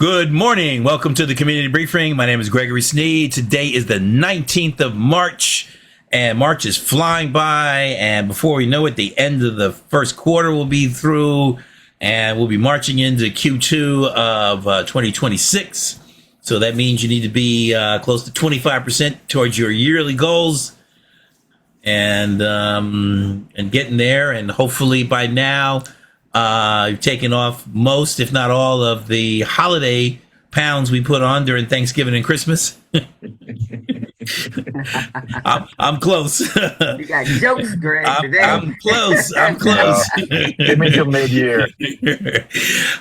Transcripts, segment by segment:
Good morning. Welcome to the community briefing. My name is Gregory Sneed. Today is the 19th of March, and March is flying by. And before we know it, the end of the first quarter will be through, and we'll be marching into Q2 of 2026. So that means you need to be close to 25% towards your yearly goals, and getting there. And hopefully by now, you've taken off most, if not all, of the holiday pounds we put on during Thanksgiving and Christmas. I'm close. You got jokes, Greg, today. I'm close. Give me till mid-year.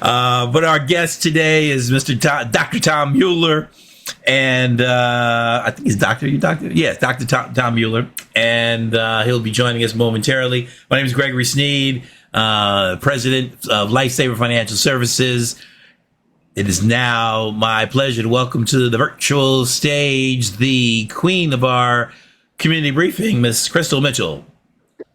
But our guest today is Dr. Tom Mueller. And I think he's doctor. You doctor? Yes, Dr. Tom Mueller. And he'll be joining us momentarily. My name is Gregory Sneed, president of Lifesaver Financial Services. It is now my pleasure to welcome to the virtual stage the queen of our community briefing, Miss Crystal Mitchell.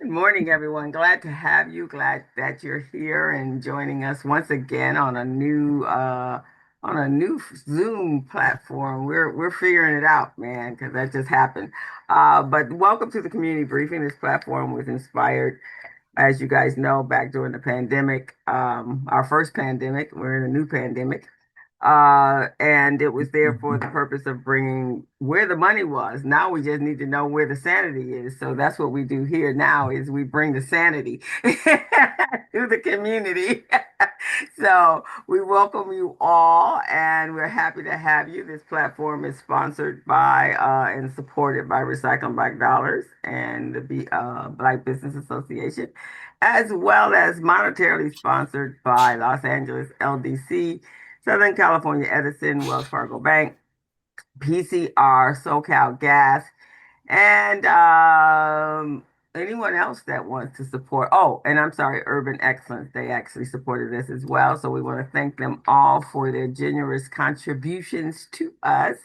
Good morning, everyone. Glad to have you. Glad that you're here and joining us once again on a new Zoom platform. We're figuring it out, man, because that just happened. But welcome to the community briefing. This platform was inspired, as you guys know, back during the pandemic, our first pandemic. We're in a new pandemic. And it was there for the purpose of bringing where the money was. Now we just need to know where the sanity is. So that's what we do here now, is we bring the sanity to the community. So we welcome you all, and we're happy to have you. This platform is sponsored by and supported by Recycling Black Dollars and the Black Business Association, as well as monetarily sponsored by Los Angeles LDC, Southern California Edison, Wells Fargo Bank, PCR, SoCal Gas, and anyone else that wants to support. Oh, and I'm sorry, Urban Excellence. They actually supported this as well. So we want to thank them all for their generous contributions to us.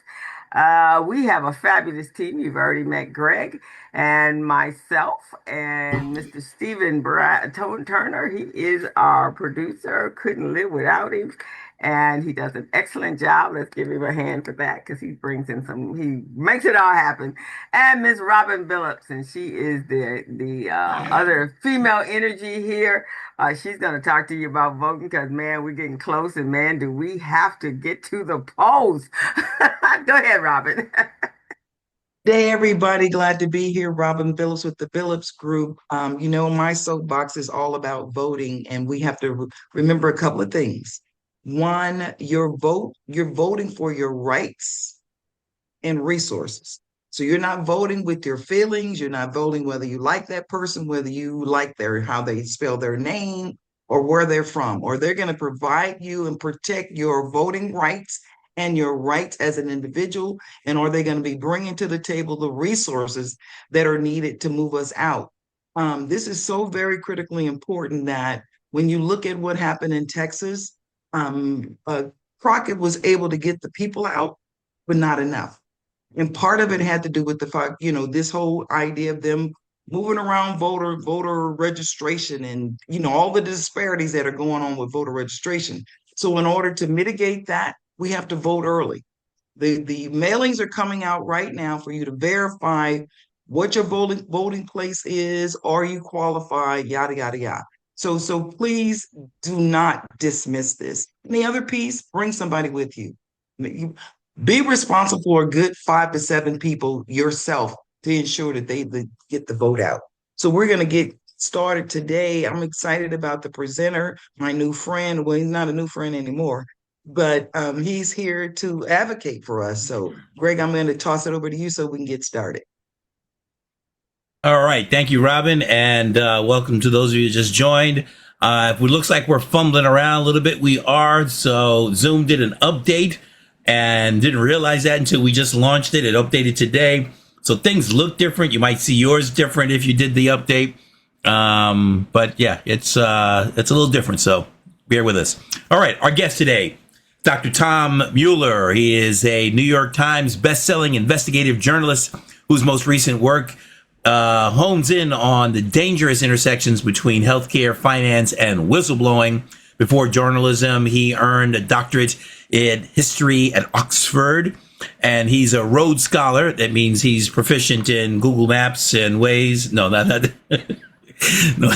We have a fabulous team. You've already met Greg and myself and Mr. Stephen Turner. He is our producer. Couldn't live without him. And he does an excellent job. Let's give him a hand for that, because he makes it all happen. And Miss Robin Billups, and she is the other female energy here. She's going to talk to you about voting, because, man, we're getting close, and, man, do we have to get to the polls. Go ahead, Robin. Hey, everybody. Glad to be here. Robin Billups with the Billups Group. My soapbox is all about voting, and we have to remember a couple of things. One, you're voting for your rights and resources. So you're not voting with your feelings. You're not voting whether you like that person, whether you like how they spell their name or where they're from, or they're going to provide you and protect your voting rights and your rights as an individual. And are they going to be bringing to the table the resources that are needed to move us out? This is so very critically important that when you look at what happened in Texas, Crockett was able to get the people out, but not enough. And part of it had to do with the fact, this whole idea of them moving around voter registration and, all the disparities that are going on with voter registration. So in order to mitigate that, we have to vote early. The mailings are coming out right now for you to verify what your voting place is, are you qualified, yada, yada, yada. So please do not dismiss this. And the other piece, bring somebody with you. Be responsible for a good 5 to 7 people yourself to ensure that they get the vote out. So we're going to get started today. I'm excited about the presenter, my new friend. Well, he's not a new friend anymore, but he's here to advocate for us. So, Greg, I'm going to toss it over to you so we can get started. All right. Thank you, Robin. And welcome to those of you who just joined. If it looks like we're fumbling around a little bit, we are. So Zoom did an update and didn't realize that until we just launched it. It updated today. So things look different. You might see yours different if you did the update. But yeah, it's a little different. So bear with us. All right. Our guest today, Dr. Tom Mueller. He is a New York Times bestselling investigative journalist whose most recent work hones in on the dangerous intersections between healthcare, finance, and whistleblowing. Before journalism, he earned a doctorate in history at Oxford, and he's a Rhodes Scholar. That means he's proficient in Google Maps and Waze. No, not no,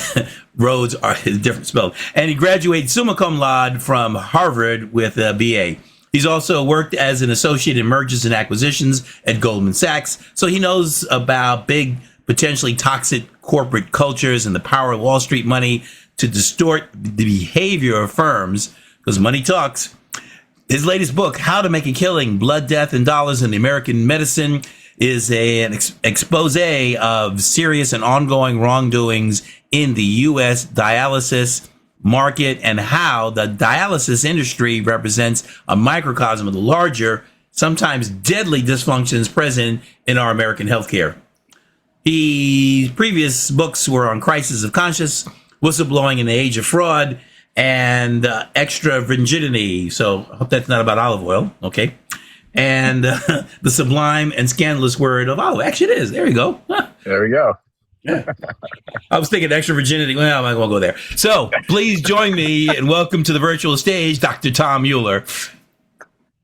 Rhodes are different spelled. And he graduated summa cum laude from Harvard with a BA. He's also worked as an associate in mergers and acquisitions at Goldman Sachs, so he knows about big, potentially toxic corporate cultures and the power of Wall Street money to distort the behavior of firms, because money talks. His latest book, How to Make a Killing, Blood, Death, and Dollars in the American Medicine, is an expose of serious and ongoing wrongdoings in the U.S. dialysis market and how the dialysis industry represents a microcosm of the larger, sometimes deadly dysfunctions present in our American healthcare. His previous books were on crisis of conscience, whistleblowing in the age of fraud, and extra virginity. So I hope that's not about olive oil. Okay. And the sublime and scandalous word of olive. Actually, it is. There you go. There we go. Yeah. I was thinking extra virginity. Well, I'm not going to go there. So please join me and welcome to the virtual stage, Dr. Tom Mueller.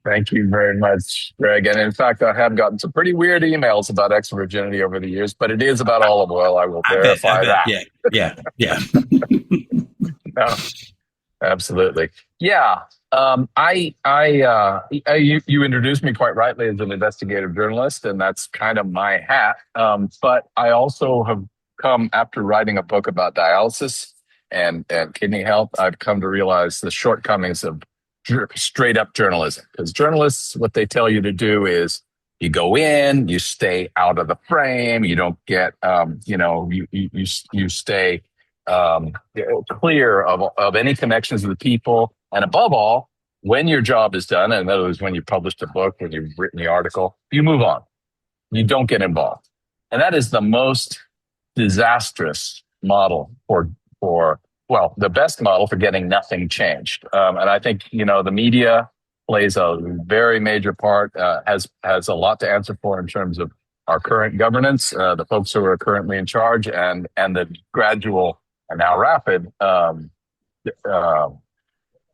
Thank you very much, Greg. And in fact, I have gotten some pretty weird emails about extra virginity over the years, but it is about olive oil. I will verify that. Yeah. No, absolutely. Yeah. You introduced me quite rightly as an investigative journalist, and that's kind of my hat. But I also have come after writing a book about dialysis and kidney health. I've come to realize the shortcomings of straight up journalism, because journalists, what they tell you to do is you go in, you stay out of the frame, you don't get, you stay clear of any connections with people. And above all, when your job is done, and in other words, when you published a book, when you've written the article, you move on. You don't get involved. And that is the most disastrous model the best model for getting nothing changed. And I think, the media plays a very major part, has a lot to answer for in terms of our current governance, the folks who are currently in charge, and the gradual and now rapid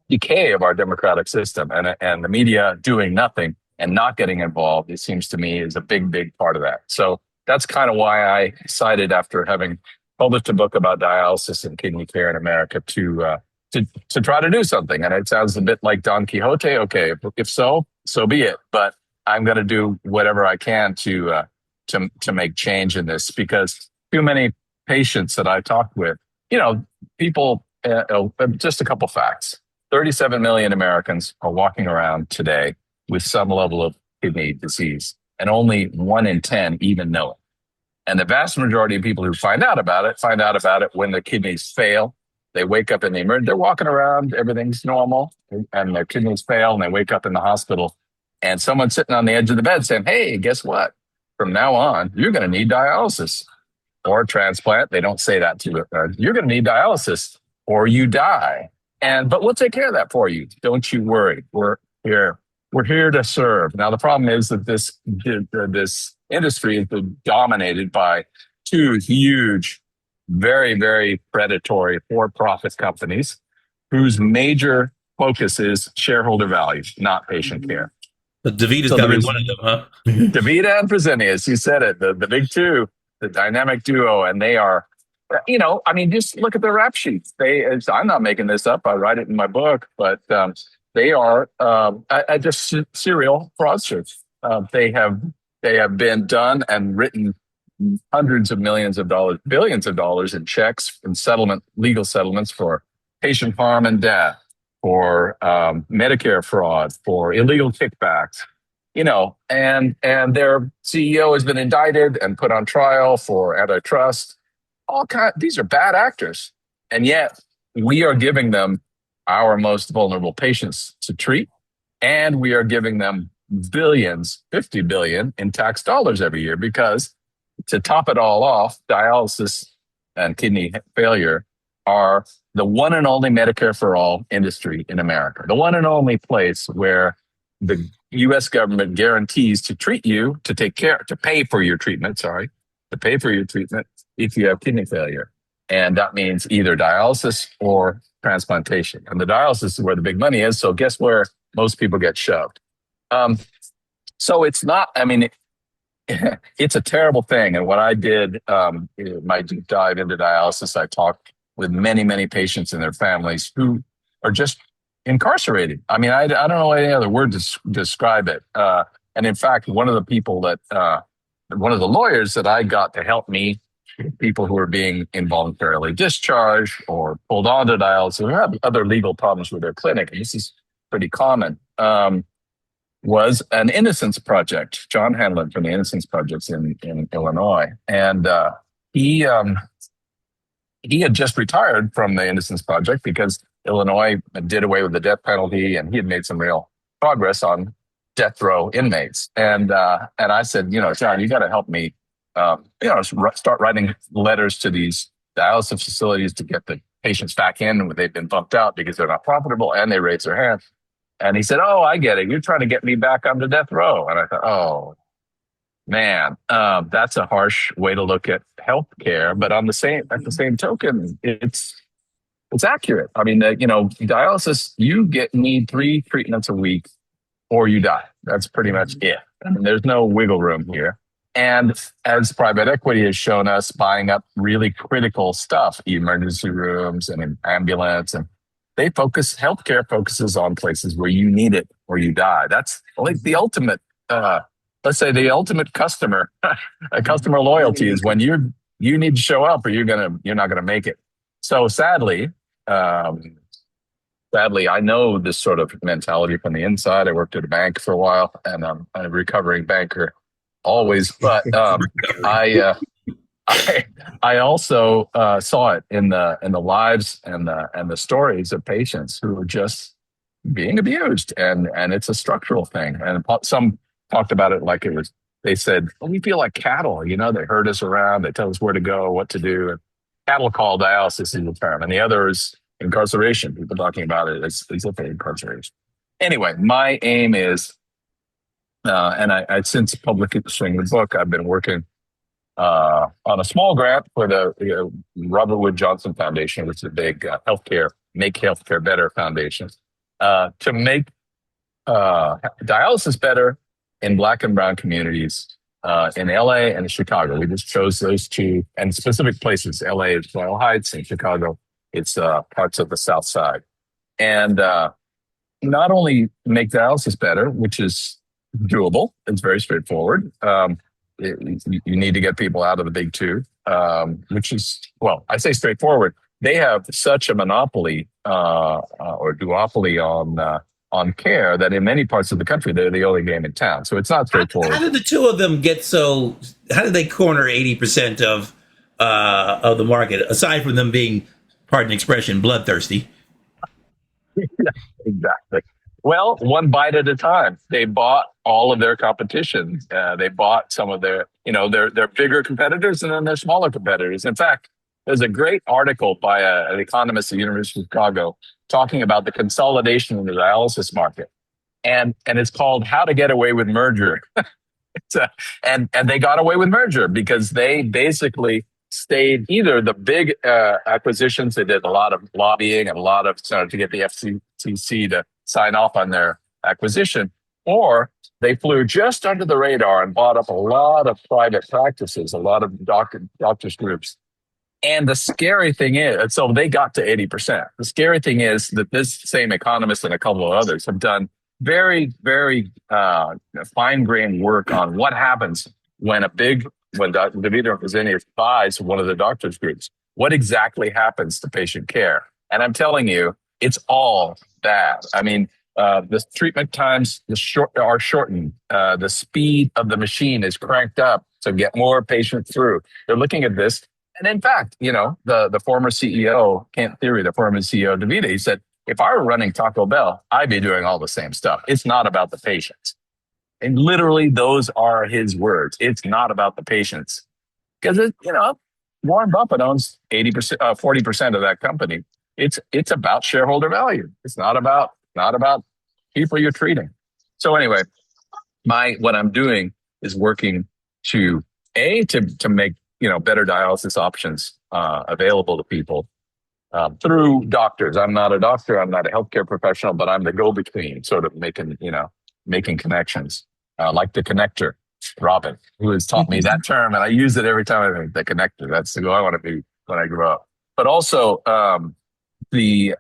decay of our democratic system, and the media doing nothing and not getting involved, it seems to me, is a big part of that. So that's kind of why I decided, after having published a book about dialysis and kidney care in America, to try to do something. And it sounds a bit like Don Quixote. Okay, if so be it. But I'm going to do whatever I can to make change in this, because too many patients that I talked with, people. Just a couple facts: 37 million Americans are walking around today with some level of kidney disease, and only 1 in 10 even know it. And the vast majority of people who find out about it when their kidneys fail. They wake up in the emergency, they're walking around, everything's normal, and their kidneys fail, and they wake up in the hospital, and someone's sitting on the edge of the bed saying, "Hey, guess what? From now on, you're going to need dialysis or a transplant." They don't say that to you. You're going to need dialysis or you die. But we'll take care of that for you. Don't you worry. We're here. We're here to serve. Now, the problem is that this industry has been dominated by two huge, very, very predatory for-profit companies whose major focus is shareholder value, not patient care. But DaVita's got to be one of them, huh? DaVita and Fresenius, you said it, the big two, the dynamic duo, and they are, just look at their rap sheets. I'm not making this up. I write it in my book, but they are just serial fraudsters. They have been done and written hundreds of millions of dollars, billions of dollars in checks and legal settlements for patient harm and death, for Medicare fraud, for illegal kickbacks, and their CEO has been indicted and put on trial for antitrust. These are bad actors. And yet we are giving them our most vulnerable patients to treat, and we are giving them billions, 50 billion in tax dollars every year, because to top it all off, dialysis and kidney failure are the one and only Medicare for all industry in America, the one and only place where the U.S. government guarantees to treat you, to pay for your treatment if you have kidney failure. And that means either dialysis or transplantation. And the dialysis is where the big money is. So guess where most people get shoved? So it's not, I mean, it's a terrible thing. And what I did, my deep dive into dialysis, I talked with many, many patients and their families who are just incarcerated. I mean, I don't know any other word to describe it. And in fact, one of the lawyers that I got to help me, people who are being involuntarily discharged or pulled onto dialysis who have other legal problems with their clinic, and this is pretty common, was an Innocence Project. John Hanlon from the Innocence Projects in Illinois. And he had just retired from the Innocence Project because Illinois did away with the death penalty, and he had made some real progress on death row inmates. And I said, John, you got to help me, start writing letters to these dialysis facilities to get the patients back in when they've been bumped out because they're not profitable and they raise their hand. And he said, "Oh, I get it. You're trying to get me back onto death row." And I thought, "Oh, man, that's a harsh way to look at healthcare." But at the same token, it's accurate. I mean, dialysis, you need 3 treatments a week or you die. That's pretty much it. I mean, there's no wiggle room here. And as private equity has shown us, buying up really critical stuff, emergency rooms and an ambulance, and healthcare focuses on places where you need it or you die. That's like the ultimate, let's say the ultimate customer, customer loyalty is when you need to show up or you're not gonna make it. So sadly, I know this sort of mentality from the inside. I worked at a bank for a while, and I'm a recovering banker always. But I also saw it in the lives and the stories of patients who are just being abused, and it's a structural thing. And some talked about it like it was. They said, "Well, we feel like cattle. They herd us around. They tell us where to go, what to do." And cattle call dialysis is the term, and the other is incarceration. People talking about it as if they're incarceration. Anyway, my aim is, and I since publicly issuing the book, I've been working on a small grant for the Robert Wood Johnson Foundation, which is a big Make Healthcare Better foundation, to make dialysis better in Black and Brown communities in LA and Chicago. We just chose those 2 and specific places. LA is Royal Heights, and Chicago, it's parts of the South Side. And not only make dialysis better, which is doable, it's very straightforward. You need to get people out of the big 2, which is, well, I say straightforward. They have such a monopoly or duopoly on care that in many parts of the country, they're the only game in town. So it's not straightforward. How did the 2 of them how did they corner 80% of the market, aside from them being, pardon the expression, bloodthirsty? Exactly. Well, one bite at a time. They bought all of their competition. They bought some of their bigger competitors and then their smaller competitors. In fact, there's a great article by an economist at the University of Chicago talking about the consolidation in the dialysis market. And it's called How to Get Away with Merger. And they got away with merger because they basically stayed either the big acquisitions. They did a lot of lobbying and a lot of to get the FCC to sign off on their acquisition, or they flew just under the radar and bought up a lot of private practices, a lot of doctors groups. And the scary thing is, so they got to 80%. The scary thing is that this same economist and a couple of others have done very, very fine-grained work on what happens when Dr. DeVito Fresenius buys one of the doctors groups. What exactly happens to patient care? And I'm telling you, it's all bad. I mean, the treatment times are shortened. The speed of the machine is cranked up to get more patients through. They're looking at this. And in fact, the former CEO, Kent Theory, the former CEO of DaVita, he said, if I were running Taco Bell, I'd be doing all the same stuff. It's not about the patients. And literally, those are his words. It's not about the patients. Because, Warren Buffett owns 40% of that company. It's about shareholder value. It's not about people you're treating. So anyway, what I'm doing is working to make better dialysis options available to people through doctors. I'm not a doctor. I'm not a healthcare professional, but I'm the go-between, sort of making connections, like the connector, Robin, who has taught me that term, and I use it every time I think the connector. That's who I want to be when I grow up. But also, the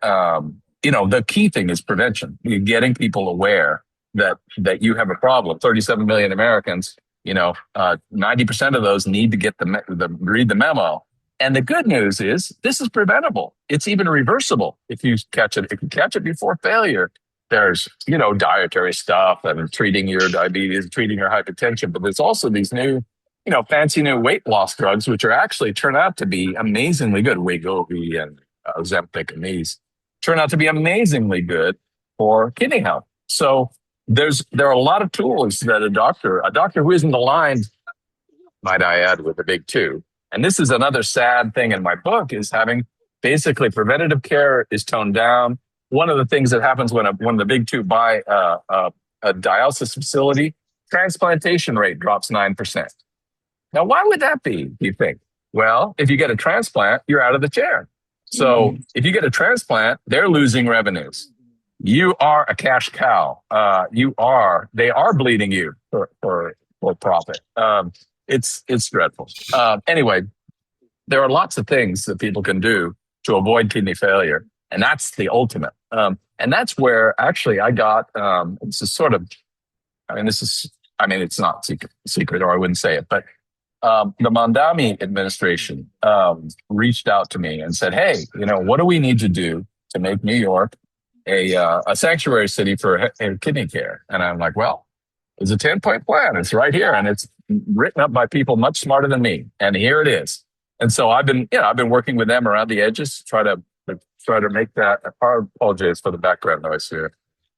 key thing is prevention. You're getting people aware that you have a problem. 37 million Americans, 90% of those need to get read the memo. And the good news is this is preventable. It's even reversible if you catch it. If you catch it before failure, there's, dietary stuff and treating your diabetes, treating your hypertension, but there's also these new, fancy new weight loss drugs, which are actually turn out to be amazingly good. Wegovy and Ozempic and these turn out to be amazingly good for kidney health. So there are a lot of tools that a doctor who isn't aligned, might I add, with the big two. And this is another sad thing in my book, is having basically preventative care is toned down. One of the things that happens when the big two buy a dialysis facility, transplantation rate drops 9%. Now, why would that be, do you think? Well, if you get a transplant, you're out of the chair. So if you get a transplant, they're losing revenues. You are a cash cow. They are bleeding you for profit. It's dreadful. Anyway, there are lots of things that people can do to avoid kidney failure. And that's the ultimate. And that's where actually I got, this is sort of, it's not secret, or I wouldn't say it, but the Mondami administration reached out to me and said, hey, what do we need to do to make New York a sanctuary city for kidney care? And I'm like, well, there's a 10-point plan. It's right here. And it's written up by people much smarter than me. And here it is. And so I've been working with them around the edges to try to make that, I apologize for the background noise here,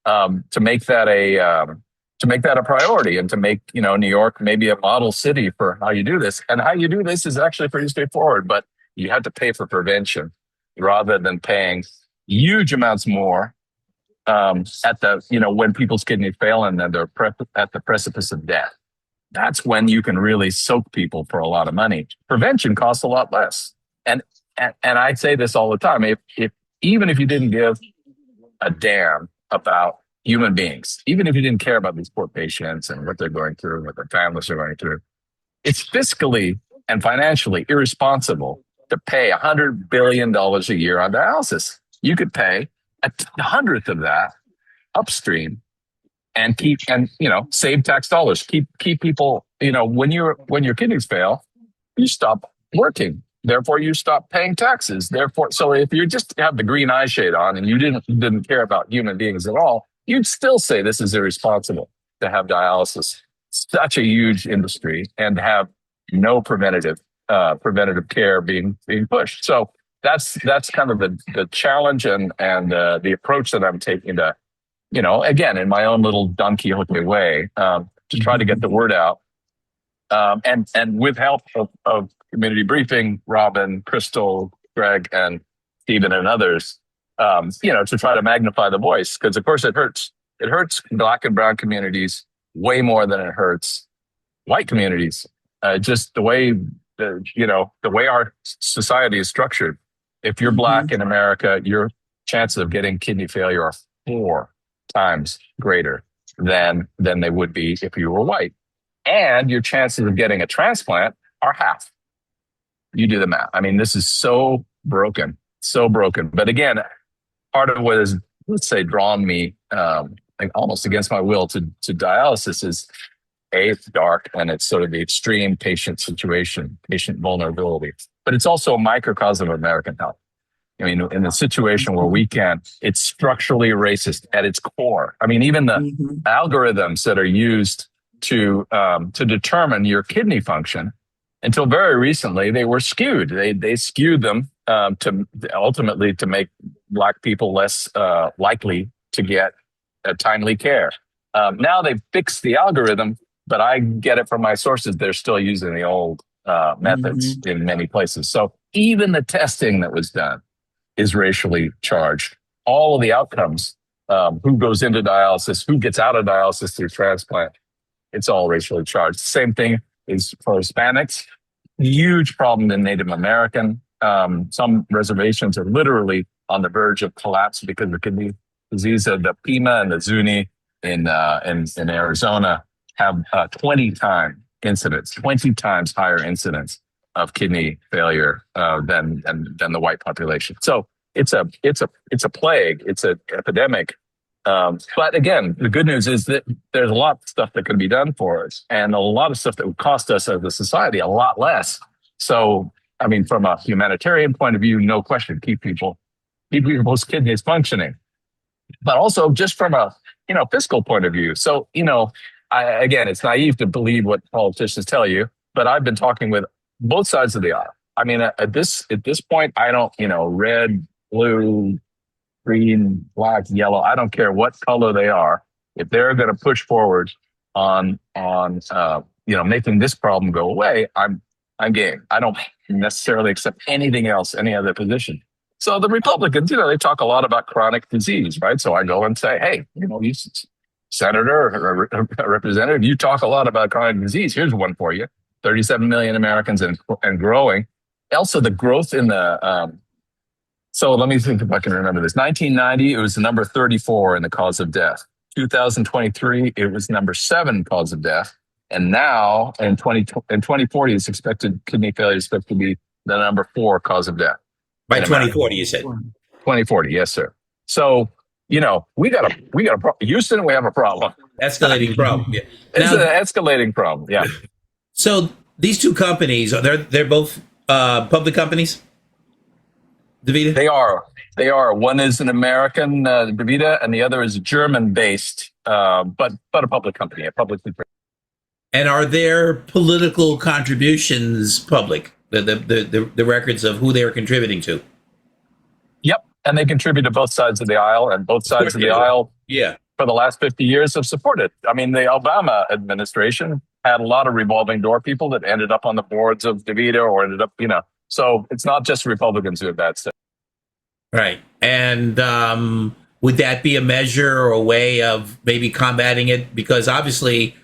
to make that a priority, and to make, New York maybe a model city for how you do this. And how you do this is actually pretty straightforward, but you have to pay for prevention rather than paying huge amounts more when people's kidneys fail and then they're at the precipice of death. That's when you can really soak people for a lot of money. Prevention costs a lot less. And I say this all the time. Even if you didn't give a damn about human beings, even if you didn't care about these poor patients and what they're going through and what their families are going through, it's fiscally and financially irresponsible to pay $100 billion a year on dialysis. You could pay a hundredth of that upstream and save tax dollars. Keep people, when your kidneys fail, you stop working. Therefore, you stop paying taxes. Therefore, so if you just have the green eye shade on and you didn't care about human beings at all, you'd still say this is irresponsible to have dialysis, such a huge industry, and have no preventative care being pushed. So that's kind of the challenge and the approach that I'm taking to, again, in my own little Don Quixote way, to try to get the word out. And with help of Community Briefing, Robin, Crystal, Greg, and Stephen, and others, to try to magnify the voice, because of course it hurts. It hurts Black and brown communities way more than it hurts white communities. Just the way the way our society is structured. If you're Black in America, your chances of getting kidney failure are 4 times greater than they would be if you were white. And your chances of getting a transplant are half. You do the math. I mean, this is so broken. But again, part of what has, let's say, drawn me almost against my will to dialysis is, it's dark and it's sort of the extreme patient situation, patient vulnerability. But it's also a microcosm of American health. I mean, in a situation where it's structurally racist at its core. I mean, even the algorithms that are used to determine your kidney function, until very recently, they were skewed. They skewed them to ultimately to make Black people less likely to get timely care. Now they've fixed the algorithm, but I get it from my sources. They're still using the old methods in many places. So even the testing that was done is racially charged. All of the outcomes, who goes into dialysis, who gets out of dialysis through transplant, it's all racially charged. Same thing is for Hispanics. huge problem in Native American. Some reservations are literally on the verge of collapse because of kidney disease. The Pima and the Zuni in Arizona have 20 times higher incidence of kidney failure than the white population. So it's a plague. It's an epidemic. But again, the good news is that there's a lot of stuff that can be done for us, and a lot of stuff that would cost us as a society a lot less. So, I mean, from a humanitarian point of view, no question, keep people's kidneys functioning. But also just from a fiscal point of view. So, again, it's naive to believe what politicians tell you, but I've been talking with both sides of the aisle. I mean, at this point, I don't, red, blue, green, black, yellow, I don't care what color they are. If they're going to push forward on making this problem go away, I'm game. I don't necessarily accept anything else, any other position. So the Republicans, they talk a lot about chronic disease, right? So I go and say, hey, you senator or representative, you talk a lot about chronic disease. Here's one for you. 37 million Americans and growing. Also, the growth in the so let me think if I can remember this. 1990, it was the number 34 in the cause of death. 2023, it was number 7 cause of death. And now in 2040, kidney failure is expected to be the number 4 cause of death. By 2040, you said. 2040, yes, sir. So, we got a problem. Houston, we have a problem. Escalating problem. Yeah. It's an escalating problem. Yeah. So these two companies, they're both public companies? DaVita? They are. One is an American, DaVita, and the other is a German-based, but a public company, a publicly traded. And are their political contributions public? The records of who they are contributing to? Yep, and they contribute to both sides of the aisle, and both sides of the aisle, for the last 50 years have supported. I mean, the Obama administration had a lot of revolving door people that ended up on the boards of DaVita or ended up, so it's not just Republicans who have bad stuff. Right. And would that be a measure or a way of maybe combating it? Because obviously,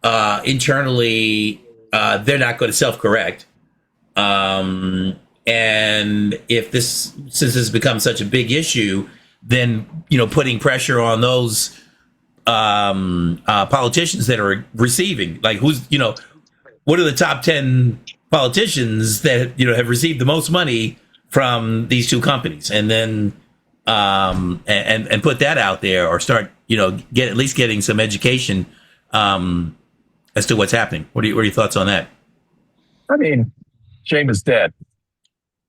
internally, they're not going to self-correct. And if since this has become such a big issue, then, putting pressure on those politicians that are receiving, like what are the top 10 politicians that, have received the most money from these two companies, and then and put that out there, or start, at least getting some education as to what's happening. What are your thoughts on that? I mean, shame is dead.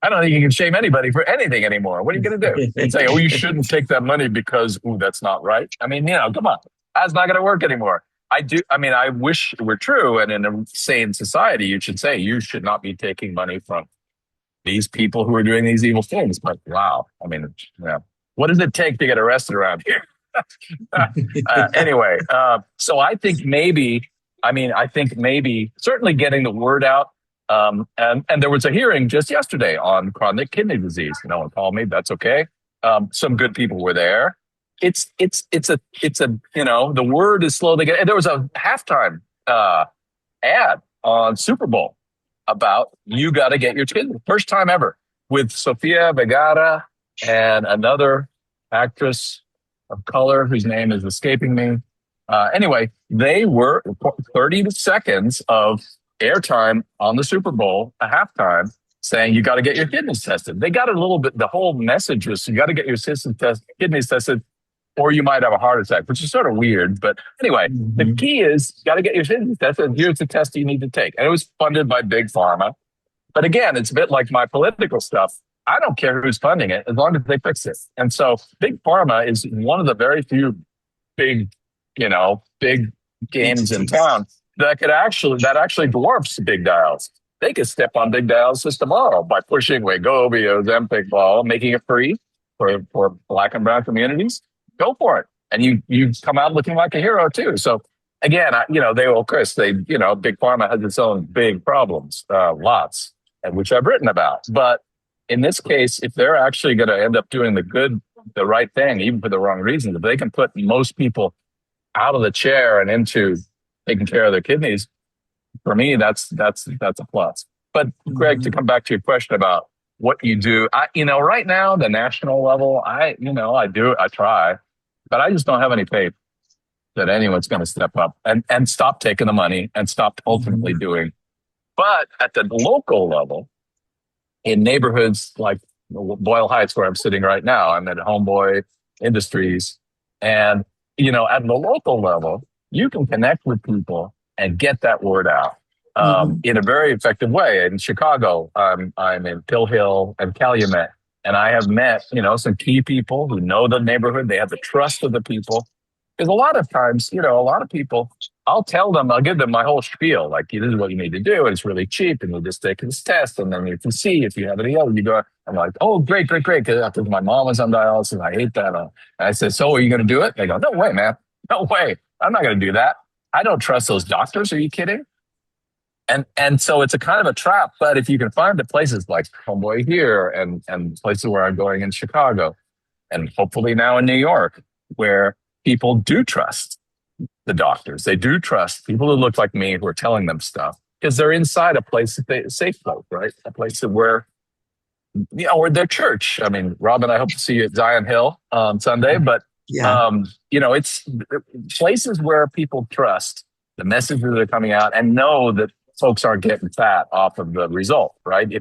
I don't think you can shame anybody for anything anymore. What are you going to do? And say, you shouldn't take that money because, that's not right. I mean, come on. That's not going to work anymore. I wish it were true. And in a sane society, you should say you should not be taking money from these people who are doing these evil things. But wow. I mean, what does it take to get arrested around here? Anyway, so I think maybe certainly getting the word out. And there was a hearing just yesterday on chronic kidney disease. No one called me. That's okay. Some good people were there. It's the word is slowly getting. And there was a halftime ad on Super Bowl about you got to get your kidney. First time ever, with Sofia Vergara and another actress of color whose name is escaping me. Anyway, they were 30 seconds of airtime on the Super Bowl, a halftime, saying you got to get your kidneys tested. They got it a little bit. The whole message was you got to get your kidneys tested, or you might have a heart attack, which is sort of weird. But anyway, the key is you got to get your kidneys tested. Here's the test you need to take. And it was funded by Big Pharma. But again, it's a bit like my political stuff. I don't care who's funding it as long as they fix it. And so Big Pharma is one of the very few big games in town that actually dwarfs big dials. They could step on big dialysis tomorrow by pushing Wegovy, Ozempic, making it free for Black and brown communities. Go for it, and you come out looking like a hero too. So again, Big Pharma has its own big problems, lots, and which I've written about. But in this case, if they're actually going to end up doing the right thing, even for the wrong reasons, if they can put most people out of the chair and into taking care of their kidneys, for me, that's a plus. But Greg, to come back to your question about what you do, right now, the national level, I try, but I just don't have any faith that anyone's going to step up and stop taking the money and stop ultimately doing. But at the local level, in neighborhoods like Boyle Heights, where I'm sitting right now, I'm at Homeboy Industries. And, at the local level, you can connect with people and get that word out in a very effective way. In Chicago, I'm in Pill Hill and Calumet, and I have met, some key people who know the neighborhood. They have the trust of the people. Because a lot of times, a lot of people, I'll give them my whole spiel. Like, this is what you need to do. And it's really cheap. And you just take this test. And then you can see if you have any other. You go, I'm like, oh, great. Because my mom was on dialysis. I hate that. And I said, so are you going to do it? They go, no way, man. No way. I'm not going to do that. I don't trust those doctors. Are you kidding? And so it's a kind of a trap. But if you can find the places like Homeboy here and places where I'm going in Chicago and hopefully now in New York, where people do trust the doctors. They do trust people who look like me who are telling them stuff because they're inside a place a safe place, right? A place where, or their church. I mean, Robin, I hope to see you at Zion Hill on Sunday, but, it's places where people trust the messages that are coming out and know that folks aren't getting fat off of the result, right?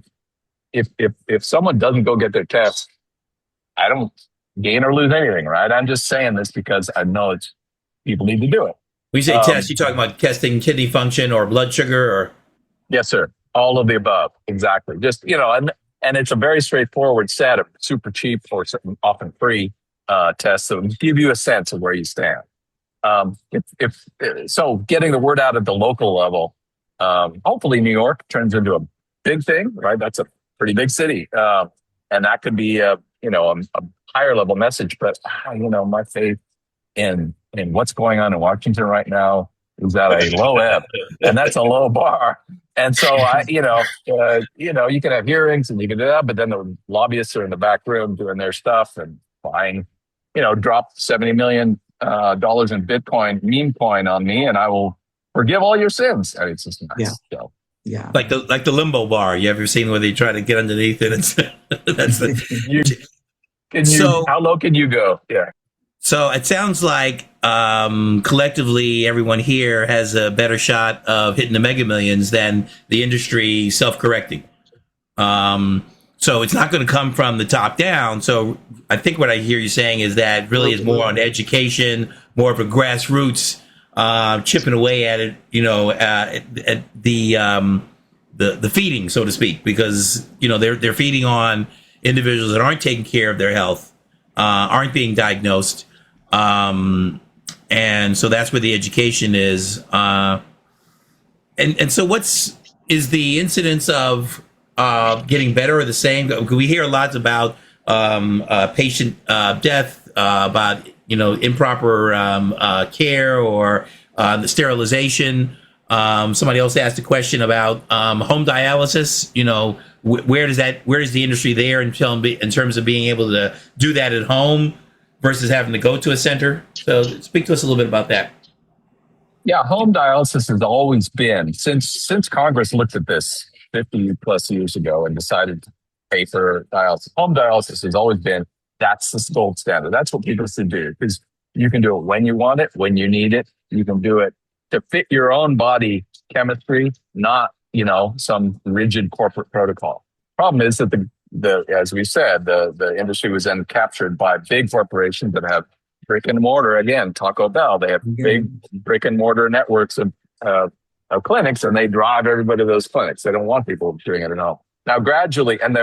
If someone doesn't go get their test, I don't gain or lose anything, right? I'm just saying this because I know people need to do it. When you say test, you're talking about testing kidney function or blood sugar, or? Yes, sir. All of the above. Exactly. Just, and it's a very straightforward set of super cheap or often free tests that will give you a sense of where you stand. So getting the word out at the local level, hopefully New York turns into a big thing, right? That's a pretty big city. And that could be a higher level message, but my faith in what's going on in Washington right now is at a low ebb, and that's a low bar. And so you can have hearings and you can do that, but then the lobbyists are in the back room doing their stuff and buying, drop $70 million in Bitcoin meme coin on me, and I will forgive all your sins. I mean, it's just nuts. Yeah. So. Yeah. Like the limbo bar. You ever seen where they try to get underneath it? How low can you go? Yeah. So it sounds like collectively everyone here has a better shot of hitting the mega millions than the industry self-correcting. So it's not going to come from the top down. So I think what I hear you saying is that really is more on education, more of a grassroots chipping away at it, at the feeding, so to speak, because they're feeding on individuals that aren't taking care of their health, aren't being diagnosed, and so that's where the education is. And so, is the incidence of getting better or the same? We hear lots about patient death, about improper care or the sterilization. Somebody else asked a question about home dialysis. Where does the industry there in terms of being able to do that at home versus having to go to a center? So speak to us a little bit about that. Yeah, home dialysis has always been, since Congress looked at this 50 plus years ago and decided to pay for dialysis, home dialysis has always been, that's the gold standard. That's what people should do because you can do it when you want it, when you need it. You can do it to fit your own body chemistry, not, some rigid corporate protocol. Problem is that as we said, the industry was then captured by big corporations that have brick and mortar. Again, Taco Bell, they have big brick and mortar networks of clinics, and they drive everybody to those clinics. They don't want people doing it at home. Now, gradually, and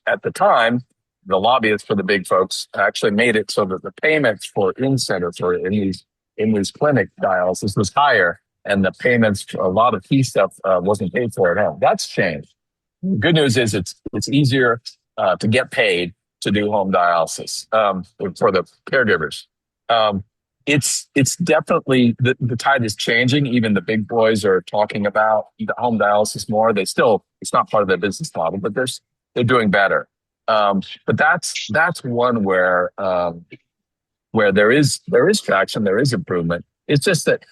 at the time, the lobbyists for the big folks actually made it so that the payments for in-center for in these clinic dialysis was higher, and the payments for a lot of key stuff wasn't paid for at home. That's changed. Good news is it's easier to get paid to do home dialysis for the caregivers. It's definitely the tide is changing. Even the big boys are talking about the home dialysis more. It's not part of their business model, but they're doing better. But that's one where there is traction, there is improvement. It's just that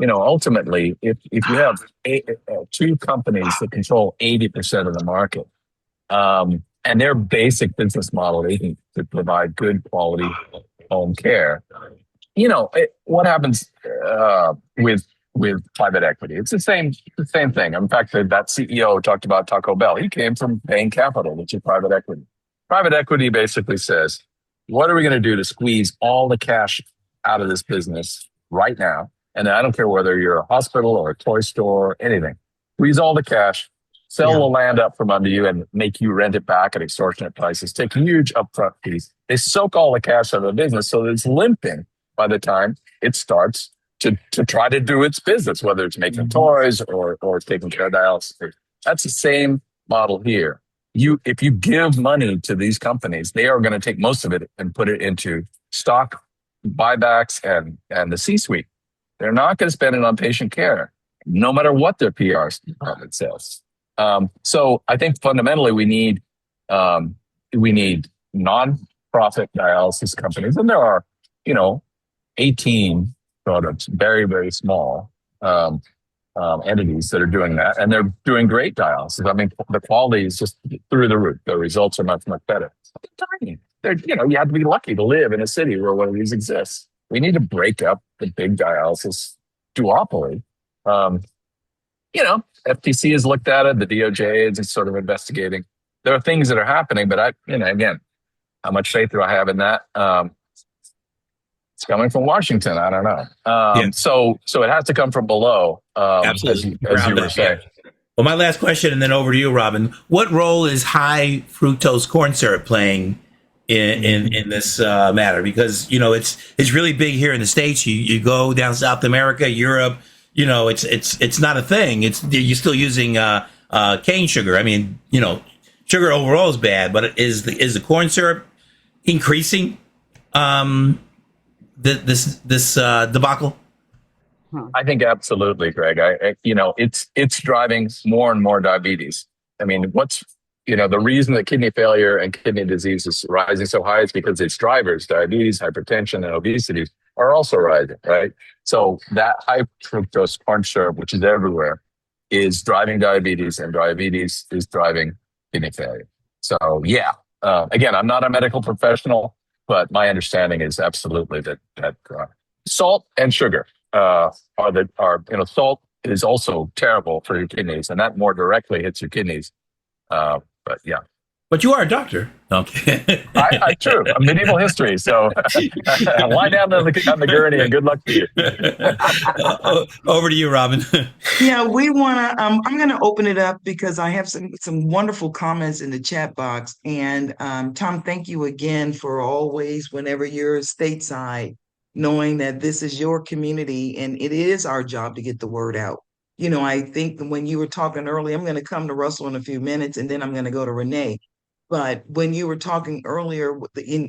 ultimately, if you have two companies that control 80% of the market, and their basic business model isn't to provide good quality home care, what happens with private equity? It's the same thing. In fact, that CEO talked about Taco Bell. He came from Bain Capital, which is private equity. Private equity basically says, what are we going to do to squeeze all the cash out of this business right now? And I don't care whether you're a hospital or a toy store or anything. Squeeze all the cash, sell the land up from under you and make you rent it back at extortionate prices, take huge upfront fees. They soak all the cash out of the business so that it's limping by the time it starts to try to do its business, whether it's making toys or taking care of dialysis. That's the same model here. If you give money to these companies, they are going to take most of it and put it into stock buybacks and the C-suite. They're not going to spend it on patient care, no matter what their PR department says. So I think fundamentally we need non-profit dialysis companies, and there are 18 sort of very, very small entities that are doing that, and they're doing great dialysis. I mean, the quality is just through the roof. The results are much, much better. They're tiny. You have to be lucky to live in a city where one of these exists. We need to break up the big dialysis duopoly. FTC has looked at it. The DOJ is sort of investigating. There are things that are happening, but again, how much faith do I have in that? It's coming from Washington. I don't know. So it has to come from below. Absolutely. As you were saying. Well, my last question, and then over to you, Robin. What role is high fructose corn syrup playing in this matter? Because it's really big here in the States. You go down South America, Europe. It's not a thing. You're still using cane sugar. I mean, sugar overall is bad, but is the corn syrup increasing this debacle? I think absolutely, Greg. It's driving more and more diabetes. I mean, the reason that kidney failure and kidney disease is rising so high is because its drivers, diabetes, hypertension, and obesity, are also rising, right? So that high fructose corn syrup, which is everywhere, is driving diabetes, and diabetes is driving kidney failure. So again, I'm not a medical professional, but my understanding is absolutely that salt and sugar salt is also terrible for your kidneys, and that more directly hits your kidneys. But you are a doctor. Okay. True. A medieval history. So lie down on the gurney and good luck to you. Over to you, Robin. We want to, I'm going to open it up because I have some wonderful comments in the chat box. And Tom, thank you again for always, whenever you're stateside, knowing that this is your community and it is our job to get the word out. I think when you were talking earlier, I'm going to come to Russell in a few minutes and then I'm going to go to Renee. But when you were talking earlier,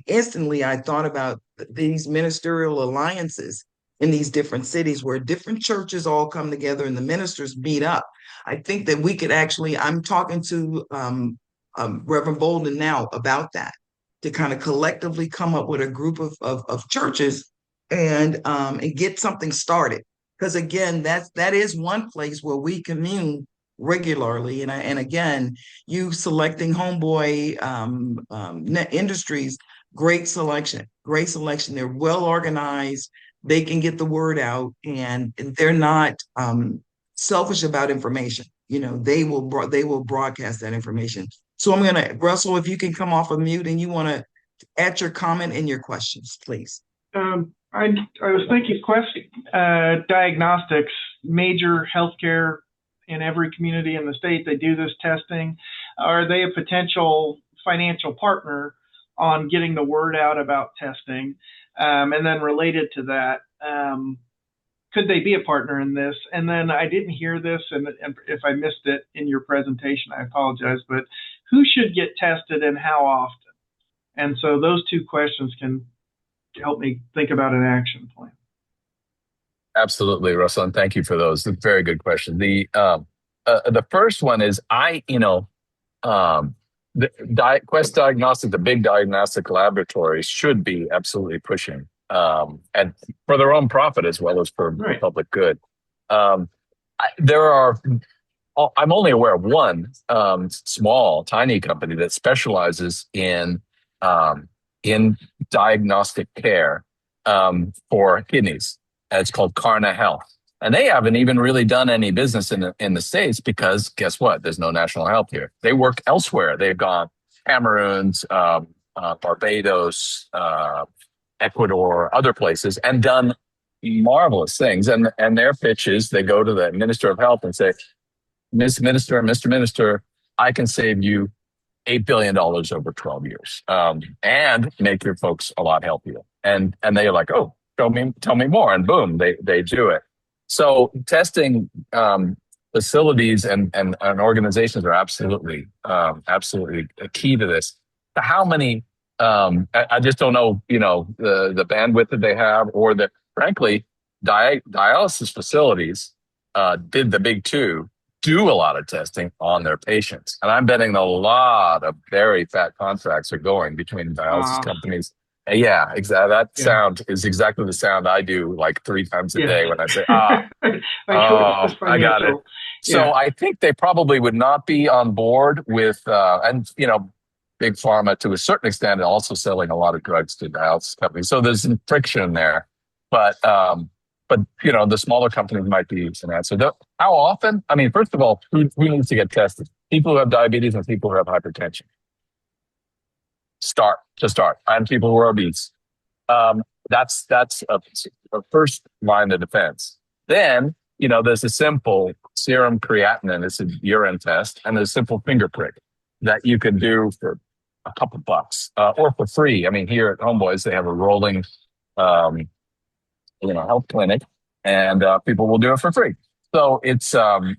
instantly I thought about these ministerial alliances in these different cities where different churches all come together and the ministers meet up. I think that we could actually, I'm talking to Reverend Bolden now about that, to kind of collectively come up with a group of churches and get something started. Because again, that is one place where we commune regularly. And again, you selecting Homeboy Industries, great selection. They're well organized. They can get the word out, and they're not selfish about information. They will broadcast that information. So I'm gonna, Russell, if you can come off of mute and you want to add your comment and your questions, please. I was thinking diagnostics, major healthcare in every community in the state, they do this testing. Are they a potential financial partner on getting the word out about testing? And then related to that, could they be a partner in this? And then I didn't hear this, and if I missed it in your presentation, I apologize, but who should get tested and how often? And so those two questions can help me think about an action plan. Absolutely, Russell, and thank you for those. Very good question. The first one is Quest Diagnostic, the big diagnostic laboratories, should be absolutely pushing, and for their own profit as well as for public good. There are I'm only aware of one small, tiny company that specializes um, in diagnostic care for kidneys. And it's called Carna Health, and they haven't even really done any business in the States because guess what? There's no national health here. They work elsewhere. They've gone Cameroons, Barbados, Ecuador, other places, and done marvelous things. And their pitch is they go to the Minister of Health and say, Miss Minister, Mr. Minister, I can save you $8 billion over 12 years and make your folks a lot healthier. And they're like, oh, tell me more. And boom, they do it. So testing facilities and organizations are absolutely key to this. How many, I just don't know, the bandwidth that they have, or that frankly, dialysis facilities did the big two, do a lot of testing on their patients. And I'm betting a lot of very fat contracts are going between dialysis companies. And yeah, exactly. That sound is exactly the sound I do like 3 times a day when I say, I got it. So I think they probably would not be on board with, and big pharma to a certain extent, also selling a lot of drugs to dialysis companies. So there's some friction there. But the smaller companies might be an answer. How often? I mean, first of all, who needs to get tested? People who have diabetes and people who have hypertension. Start, and people who are obese. That's a first line of defense. Then there's a simple serum creatinine. It's a urine test, and there's a simple finger prick that you can do for a couple bucks or for free. I mean, here at Homeboys, they have a rolling health clinic, and people will do it for free. So it's I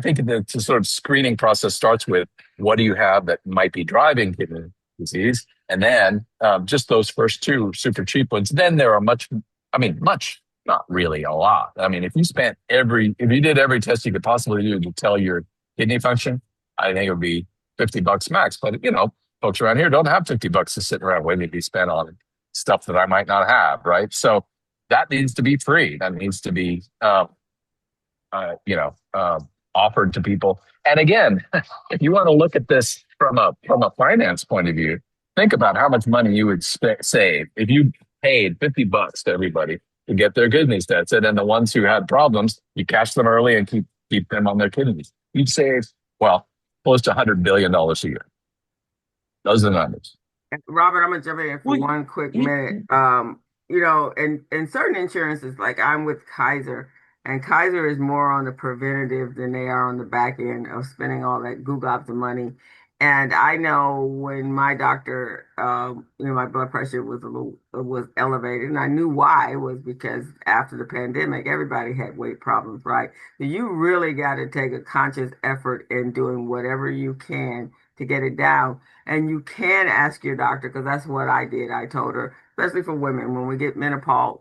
think the sort of screening process starts with what do you have that might be driving kidney disease, and then just those first two super cheap ones. Then there are much, not really a lot. I mean, if you did every test you could possibly do to tell your kidney function, I think it would be $50 max. But folks around here don't have $50 to sit around waiting to be spent on stuff that I might not have, right? So that needs to be free. That needs to be, offered to people. And again, if you want to look at this from a finance point of view, think about how much money you would save if you paid $50 to everybody to get their kidneys tested, and the ones who had problems, you catch them early and keep them on their kidneys. You'd save close to $100 billion a year. Those are the numbers. Robert, I'm gonna jump in for one quick minute. In certain insurances, like I'm with Kaiser, and Kaiser is more on the preventative than they are on the back end of spending all that gobs of money. And I know when my doctor, my blood pressure was elevated, and I knew why. It was because after the pandemic, everybody had weight problems, right? So you really got to take a conscious effort in doing whatever you can to get it down. And you can ask your doctor, because that's what I did. I told her, especially for women, when we get menopause,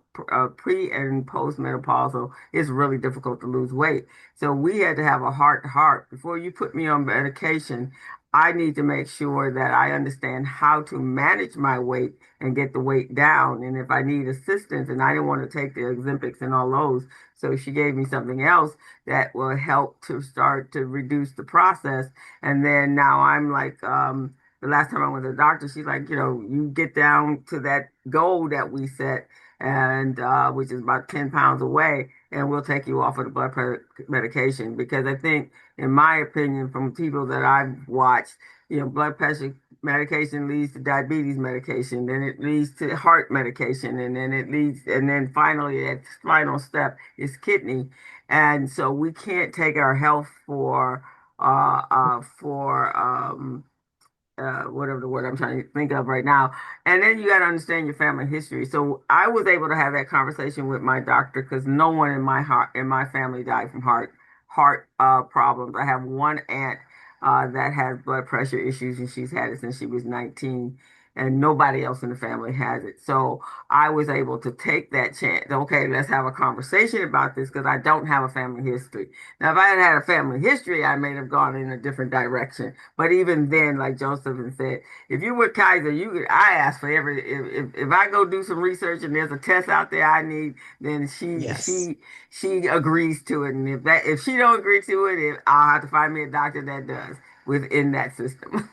pre and postmenopausal, it's really difficult to lose weight. So we had to have a heart to heart. Before you put me on medication, I need to make sure that I understand how to manage my weight and get the weight down. And if I need assistance, and I didn't want to take the Ozempics and all those, so she gave me something else that will help to start to reduce the process. And then now I'm like, the last time I went to the doctor, she's like, you get down to that goal that we set, and which is about 10 pounds away, and we'll take you off of the blood pressure medication. Because I think, in my opinion, from people that I've watched, blood pressure medication leads to diabetes medication, then it leads to heart medication, and then finally that final step is kidney. And so we can't take our health for whatever the word I'm trying to think of right now. And then you got to understand your family history. So I was able to have that conversation with my doctor, because no one in my family died from heart problems. I have one aunt that has blood pressure issues, and she's had it since she was 19. and nobody else in the family has it. So I was able to take that chance. Okay, let's have a conversation about this because I don't have a family history. Now, if I had had a family history, I may have gone in a different direction. But even then, like Joseph said, if you were Kaiser, I ask for every if I go do some research and there's a test out there I need, then Yes. she agrees to it. And if she don't agree to it, I'll have to find me a doctor that does within that system.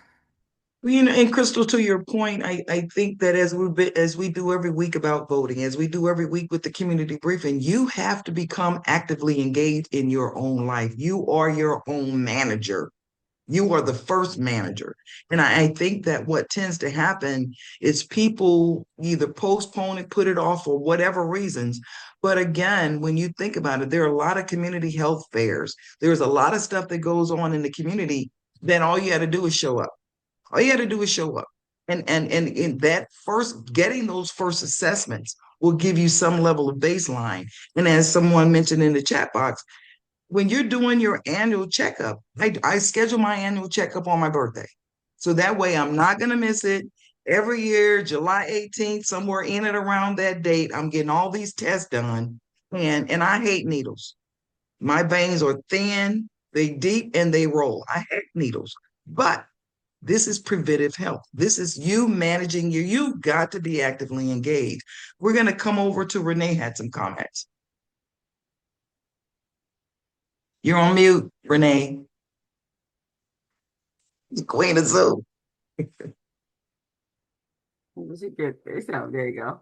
Well, and Crystal, to your point, I think that as we do every week about voting, as we do every week with the community briefing, you have to become actively engaged in your own life. You are your own manager. You are the first manager. And I think that what tends to happen is people either postpone it, put it off for whatever reasons. But again, when you think about it, there are a lot of community health fairs. There's a lot of stuff that goes on in the community that all you got to do is show up. All you got to do is show up. And in that first, getting those first assessments will give you some level of baseline. And as someone mentioned in the chat box, when you're doing your annual checkup, I schedule my annual checkup on my birthday. So that way I'm not going to miss it. Every year, July 18th, somewhere in and around that date, I'm getting all these tests done. And I hate needles. My veins are thin, they deep, and they roll. I hate needles. But this is preventive health. This is you managing you've got to be actively engaged. We're going to come over to Renee had some comments. You're on mute, Renee. The queen of Zoom. There you go.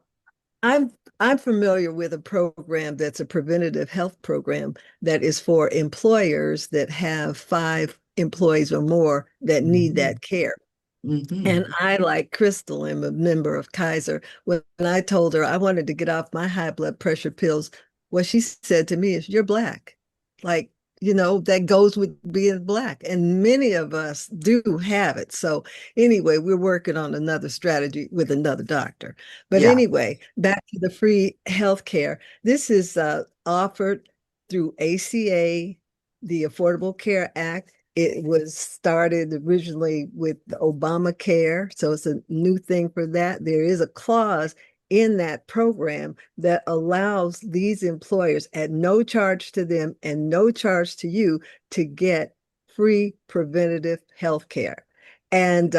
I'm familiar with a program that's a preventative health program that is for employers that have 5 employees or more that need that care. And I, like Crystal, am a member of Kaiser. When I told her I wanted to get off my high blood pressure pills, what she said to me is, "You're Black." Like, that goes with being Black. And many of us do have it. So anyway, we're working on another strategy with another doctor. But anyway, back to the free healthcare. This is offered through ACA, the Affordable Care Act. It was started originally with the Obamacare, so it's a new thing for that. There is a clause in that program that allows these employers at no charge to them and no charge to you to get free preventative health care. And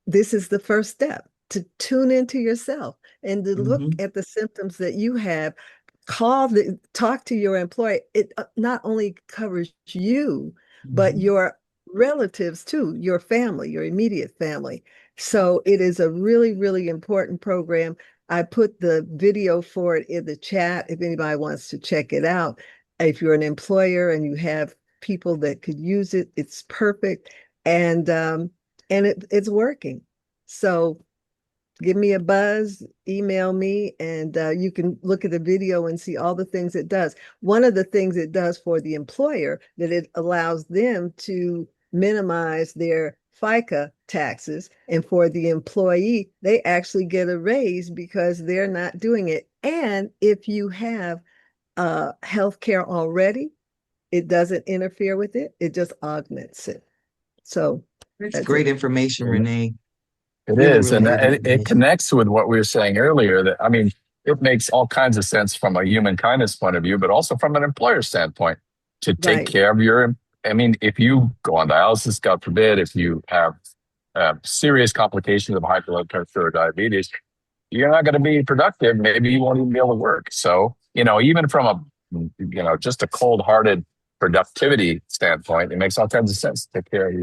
this is the first step, to tune into yourself and to look at the symptoms that you have. Talk to your employer. It not only covers you, but your relatives too, your family, your immediate family. So it is a really, really important program. I put the video for it in the chat if anybody wants to check it out. If you're an employer and you have people that could use it, it's perfect. And it's working. So give me a buzz, email me, and you can look at the video and see all the things it does. One of the things it does for the employer, that it allows them to minimize their FICA taxes. And for the employee, they actually get a raise because they're not doing it. And if you have health care already, it doesn't interfere with it. It just augments it. So that's great information, Renee. It is. And it connects with what we were saying earlier that, I mean, it makes all kinds of sense from a human kindness point of view, but also from an employer standpoint to take care of I mean, if you go on dialysis, God forbid, if you have serious complications of high blood pressure or diabetes, you're not going to be productive. Maybe you won't even be able to work. So, even from just a cold-hearted productivity standpoint, it makes all kinds of sense to take care of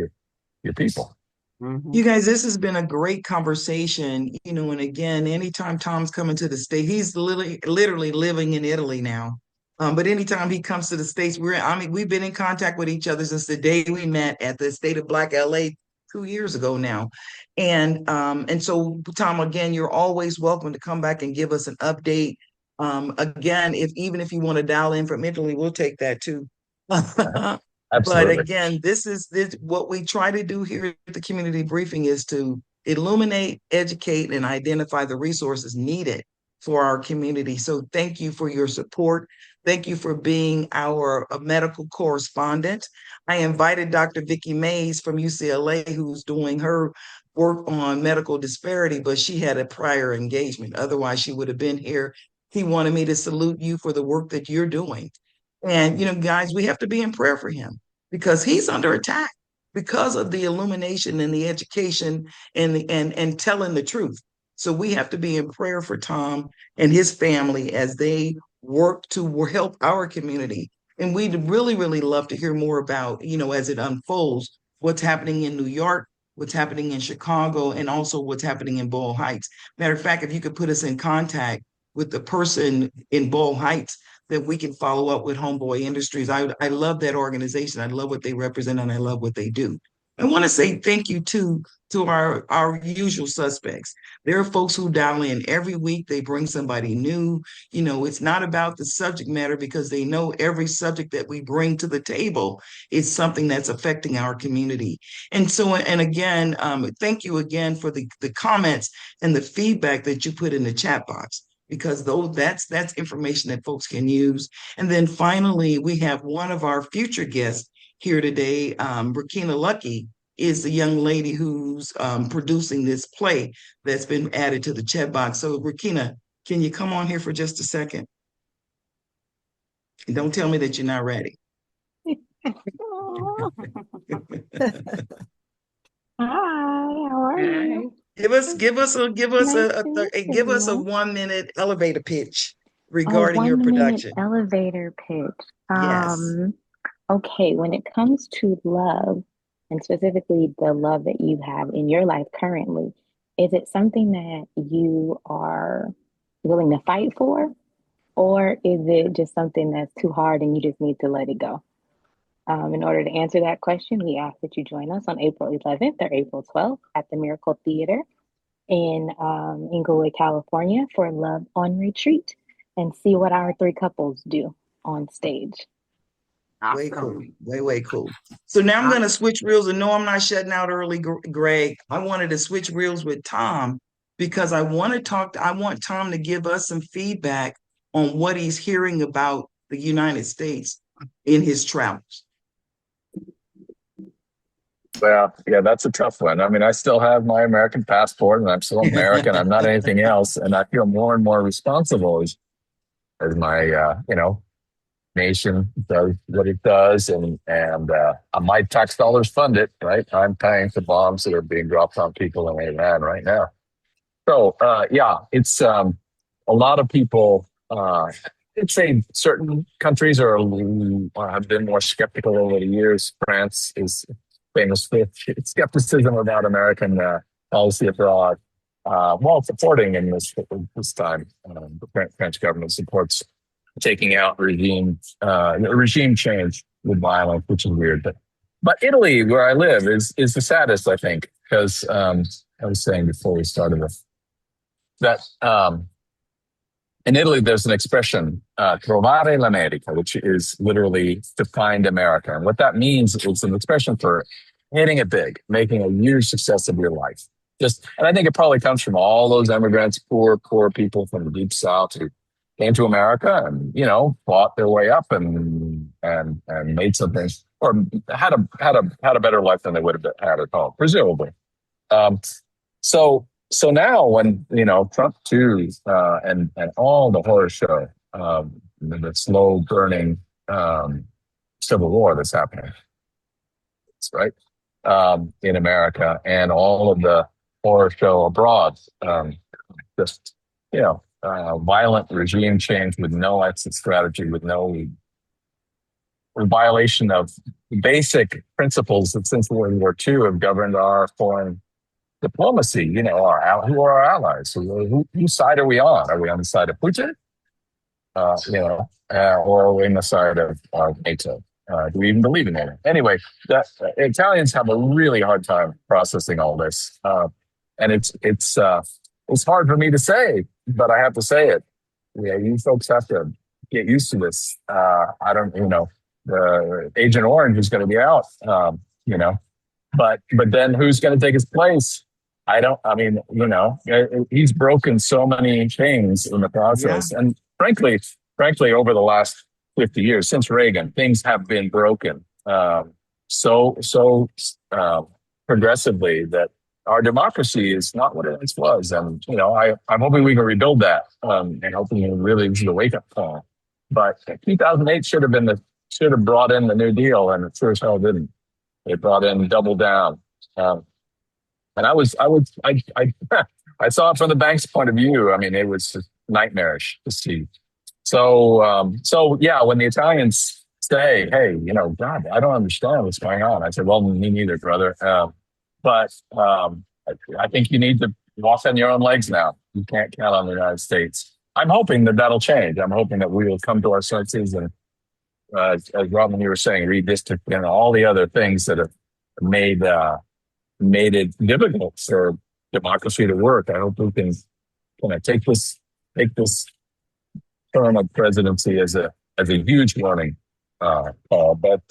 your people. You guys, this has been a great conversation, and again, anytime Tom's coming to the state, he's literally living in Italy now. But anytime he comes to the States, we've been in contact with each other since the day we met at the State of Black LA 2 years ago now. And so, Tom, again, you're always welcome to come back and give us an update. Again, even if you want to dial in from Italy, we'll take that too. Absolutely. But again, this what we try to do here at the community briefing is to illuminate, educate, and identify the resources needed for our community. So thank you for your support. Thank you for being our medical correspondent. I invited Dr. Vicki Mays from UCLA, who's doing her work on medical disparity, but she had a prior engagement. Otherwise, she would have been here. He wanted me to salute you for the work that you're doing. And, guys, we have to be in prayer for him because he's under attack because of the illumination and the education and telling the truth. So we have to be in prayer for Tom and his family as they work to help our community. And we'd really, really love to hear more about, as it unfolds, what's happening in New York, what's happening in Chicago, and also what's happening in Boyle Heights. Matter of fact, if you could put us in contact with the person in Boyle Heights, that we can follow up with Homeboy Industries. I love that organization. I love what they represent and I love what they do. I want to say thank you to our usual suspects. There are folks who dial in every week. They bring somebody new. It's not about the subject matter because they know every subject that we bring to the table is something that's affecting our community. And so, and again, thank you again for the comments and the feedback that you put in the chat box, because that's information that folks can use. And then finally, we have one of our future guests here today. Rakina Lucky is the young lady who's producing this play that's been added to the chat box. So Rakina, can you come on here for just a second? And don't tell me that you're not ready. Hi, how are you? Give us a 1 minute elevator pitch regarding your production. Elevator pitch. Yes. Okay, when it comes to love, and specifically the love that you have in your life currently, is it something that you are willing to fight for, or is it just something that's too hard and you just need to let it go? In order to answer that question, we ask that you join us on April 11th or April 12th at the Miracle Theater in Inglewood, California for Love on Retreat and see what our three couples do on stage. Awesome. Way cool. Way cool. So now I'm going to switch reels, and no, I'm not shutting out early, Greg. I wanted to switch reels with Tom because I want Tom to give us some feedback on what he's hearing about the United States in his travels. Well, yeah, that's a tough one. I mean, I still have my American passport and I'm still American. I'm not anything else. And I feel more and more responsible as my, nation does what it does. And my tax dollars fund it, right? I'm paying for bombs that are being dropped on people in Iran right now. So, it's a lot of people, I'd say certain countries have been more skeptical over the years. France is famous for its skepticism about American policy abroad, while supporting in this time. The French government supports taking out regime change with violence, which is weird. But Italy, where I live, is the saddest, I think, because I was saying before we started this that in Italy there's an expression, trovare l'America, which is literally to find America. And what that means is an expression for hitting it big, making a huge success of your life. And I think it probably comes from all those immigrants, poor people from the deep South who came to America and, fought their way up and made something, or had a better life than they would have had at home, presumably. So now when, Trump too, and all the horror show, the slow burning civil war that's happening, right, in America, and all of the horror show abroad, violent regime change with no exit strategy, with no violation of basic principles that since World War II have governed our foreign diplomacy. Who are our allies? Whose side are we on? Are we on the side of Putin? Or are we on the side of NATO? Do we even believe in NATO? Anyway, Italians have a really hard time processing all this, and it's hard for me to say, but I have to say it. You folks have to get used to this. The Agent Orange is going to be out, but then who's going to take his place? He's broken so many things in the process. Yeah. And frankly, over the last 50 years, since Reagan, things have been broken so progressively that our democracy is not what it once was. And, I'm hoping we can rebuild that, and hoping it really is the wake up call. But 2008 should have brought in the New Deal, and it sure as hell didn't. It brought in double down. And I saw it from the bank's point of view. I mean, it was just nightmarish to see. So yeah, when the Italians say, "Hey, God, I don't understand what's going on," I said, "Well, me neither, brother." But I think you need to walk on your own legs now. You can't count on the United States. I'm hoping that that'll change. I'm hoping that we will come to our senses and, as Robin, you were saying, redistricting and all the other things that have made it difficult for democracy to work. I hope we can kind of take this term of presidency as a huge learning call. But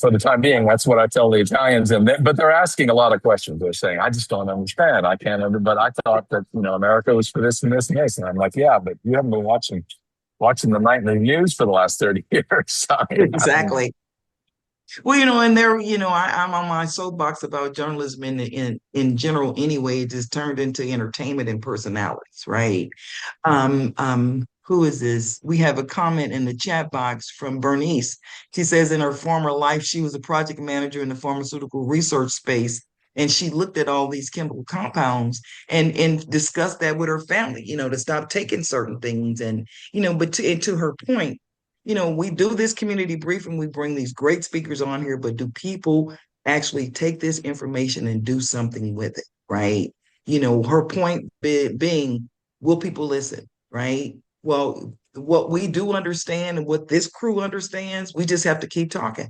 for the time being, that's what I tell the Italians. But they're asking a lot of questions. They're saying, "I just don't understand. I can't understand. But I thought that America was for this and this and this." And I'm like, "Yeah, but you haven't been watching the nightly news for the last 30 years." Exactly. Well, and there, I'm on my soapbox about journalism in general anyway. It just turned into entertainment and personalities, right? Who is this? We have a comment in the chat box from Bernice. She says in her former life, she was a project manager in the pharmaceutical research space. And she looked at all these chemical compounds and discussed that with her family, to stop taking certain things. And, but to her point, we do this community briefing, we bring these great speakers on here, but do people actually take this information and do something with it, right? Her point being, will people listen, right? Well, what we do understand and what this crew understands, we just have to keep talking.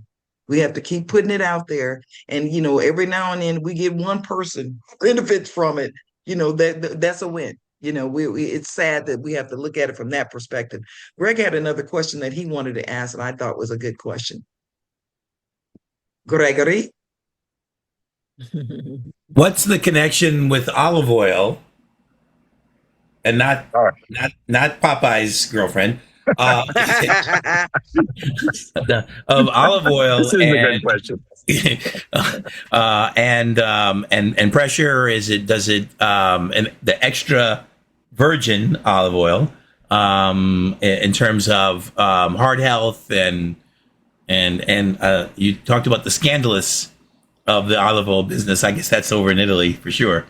We have to keep putting it out there. And, every now and then we get one person who benefits from it, that's a win. It's sad that we have to look at it from that perspective. Greg had another question that he wanted to ask, and I thought was a good question. Gregory? What's the connection with olive oil and not Popeye's girlfriend? Of olive oil. This is a good question. And pressure, does it and the extra virgin olive oil in terms of heart health and you talked about the scandalous of the olive oil business. I guess that's over in Italy for sure.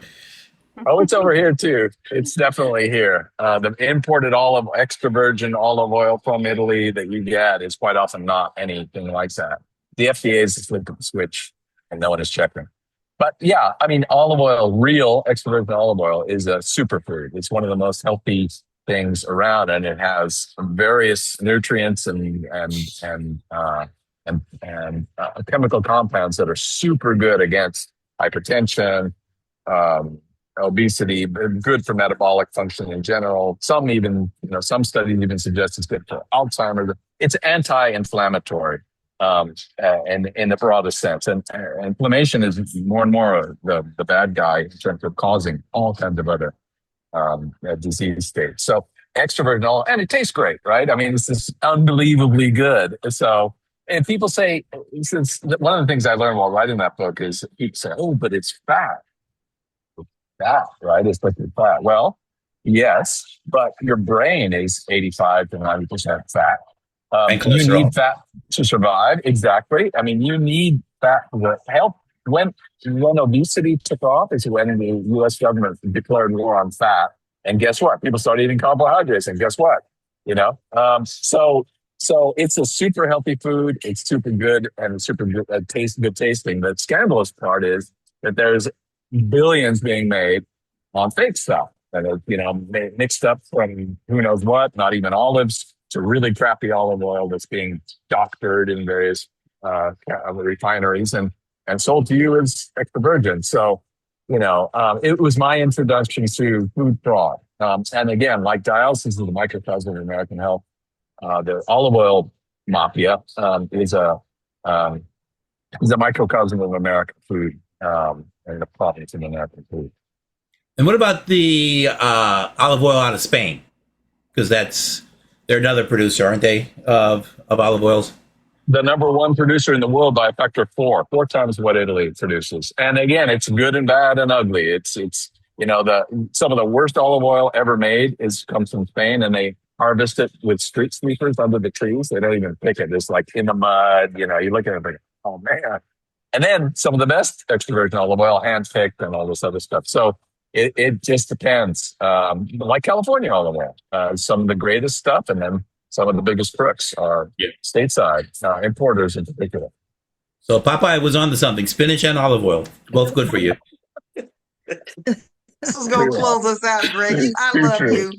Oh, it's over here too. It's definitely here. The imported extra virgin olive oil from Italy that you get is quite often not anything like that. The FDA is a flip of the switch, and no one is checking. But yeah, I mean, olive oil, real extra virgin olive oil, is a superfood. It's one of the most healthy things around, and it has various nutrients and chemical compounds that are super good against hypertension, obesity, good for metabolic function in general. Some studies even suggest it's good for Alzheimer's. It's anti-inflammatory, and in the broadest sense. And inflammation is more and more the bad guy in terms of causing all kinds of other disease states. So extra virgin olive, and it tastes great, right? I mean, it's just unbelievably good. So, and people say, since one of the things I learned while writing that book is people say, "Oh, but it's fat." Fat, right? It's liquid fat. Well, yes, but your brain is 85 to 90% fat. You need fat to survive. Exactly. I mean, you need fat to help. When obesity took off is when the U.S. government declared war on fat. And guess what? People started eating carbohydrates. And guess what? So it's a super healthy food. It's super good and super good, good tasting. The scandalous part is that there's billions being made on fake stuff that is, mixed up from who knows what, not even olives, to really crappy olive oil that's being doctored in various refineries and sold to you as extra virgin. So, it was my introduction to food fraud. And again, like dialysis is the microcosm of American health. The olive oil mafia is a microcosm of American food and the profits in American food. And what about the olive oil out of Spain? Because they're another producer, aren't they, of olive oils? the number one producer in the world by a factor of four times what Italy produces. And again, it's good and bad and ugly. It's the some of the worst olive oil ever made comes from Spain, and they harvest it with street sweepers under the trees. They don't even pick it. It's like in the mud. You look at it like, oh man. And then some of the best extra virgin olive oil, hand picked, and all this other stuff. So it just depends. Like California olive oil, some of the greatest stuff, and then some of the biggest crooks are stateside importers in particular. So Popeye was on to something. Spinach and olive oil, both good for you. This is going to close us out, Greg. I love you.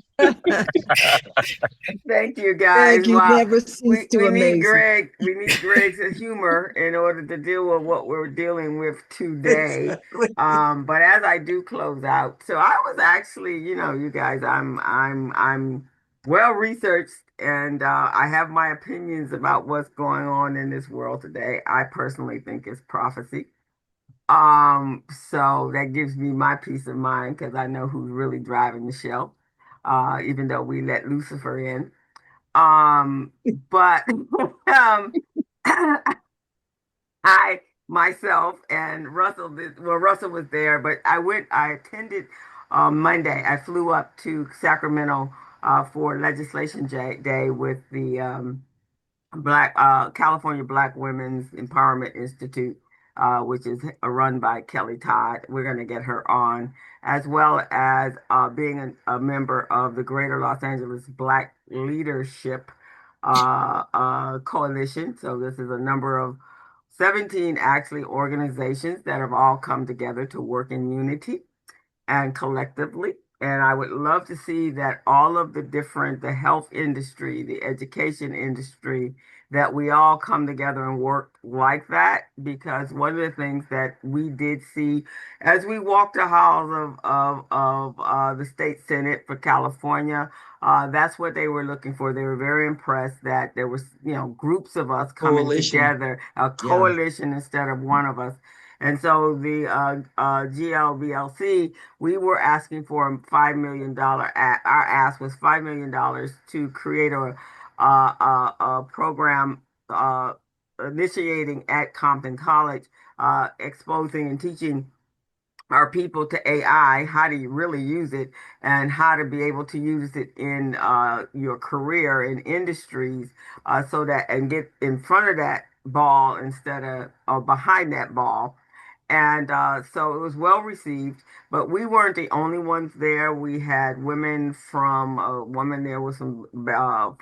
Thank you, guys. Greg, you never cease to amaze me. We need Greg's humor in order to deal with what we're dealing with today. But as I do close out, so I was actually, you guys, I'm well researched, and I have my opinions about what's going on in this world today. I personally think it's prophecy. So that gives me my peace of mind because I know who's really driving the show, even though we let Lucifer in. But I myself and Russell was there, but I attended Monday. I flew up to Sacramento for Legislation Day with the California Black Women's Empowerment Institute, which is run by Kelly Todd. We're going to get her on, as well as being a member of the Greater Los Angeles Black Leadership Coalition. So this is a number of 17 actually organizations that have all come together to work in unity and collectively. And I would love to see that all of the health industry, the education industry, that we all come together and work like that. Because one of the things that we did see as we walked the halls of the state Senate for California, that's what they were looking for. They were very impressed that there was, groups of us coming together, a coalition instead of one of us. And so the GLBLC, we were asking for a $5 million. Our ask was $5 million to create a program initiating at Compton College, exposing and teaching our people to AI, how to really use it, and how to be able to use it in your career in industries, so that and get in front of that ball instead of behind that ball. And so it was well received, but we weren't the only ones there. We had women from a woman there was some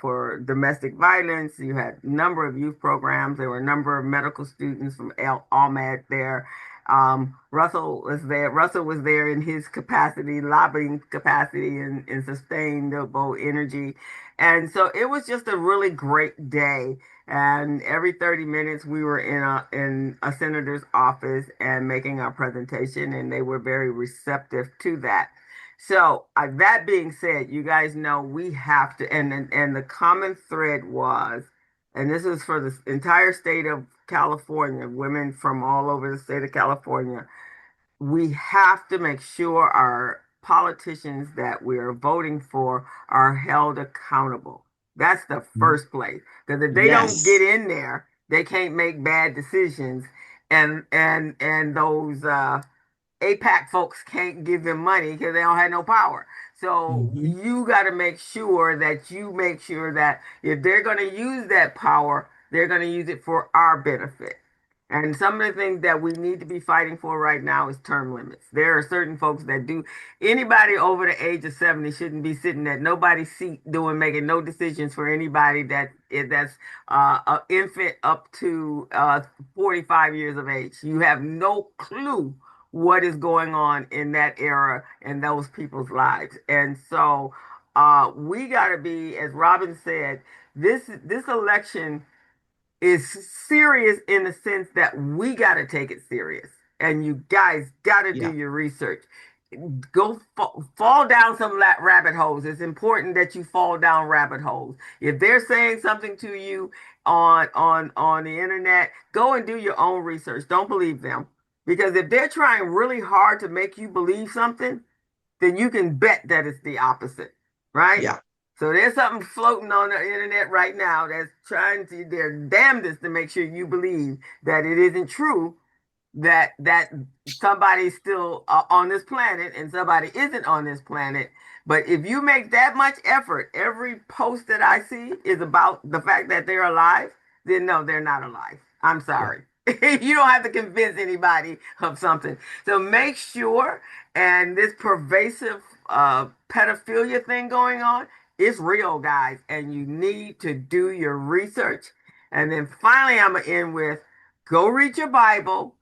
for domestic violence. You had a number of youth programs. There were a number of medical students from Almed there. Russell was there. Russell was there in his capacity, lobbying capacity, and sustainable energy. And so it was just a really great day. And every 30 minutes we were in a senator's office and making our presentation, and they were very receptive to that. So that being said, you guys know we have to, and the common thread was, and this is for the entire state of California, women from all over the state of California, we have to make sure our politicians that we are voting for are held accountable. That's the first place. Because if they don't get in there, they can't make bad decisions. And those APAC folks can't give them money because they don't have no power. So you got to make sure that if they're going to use that power, they're going to use it for our benefit. And some of the things that we need to be fighting for right now is term limits. There are certain folks that anybody over the age of 70 shouldn't be sitting at nobody's seat making no decisions for anybody that's an infant up to 45 years of age. You have no clue what is going on in that era and those people's lives. And so we got to be, as Robin said, this election is serious in the sense that we got to take it serious. And you guys got to do your research. Go fall down some rabbit holes. It's important that you fall down rabbit holes. If they're saying something to you on the internet, go and do your own research. Don't believe them. Because if they're trying really hard to make you believe something, then you can bet that it's the opposite, right? Yeah. So there's something floating on the internet right now that's trying to, their damnedest to make sure you believe that it isn't true, that somebody's still on this planet and somebody isn't on this planet. But if you make that much effort, every post that I see is about the fact that they're alive, then no, they're not alive. I'm sorry. You don't have to convince anybody of something. So make sure, and this pervasive pedophilia thing going on, it's real, guys, and you need to do your research. And then finally, I'm going to end with go read your Bible,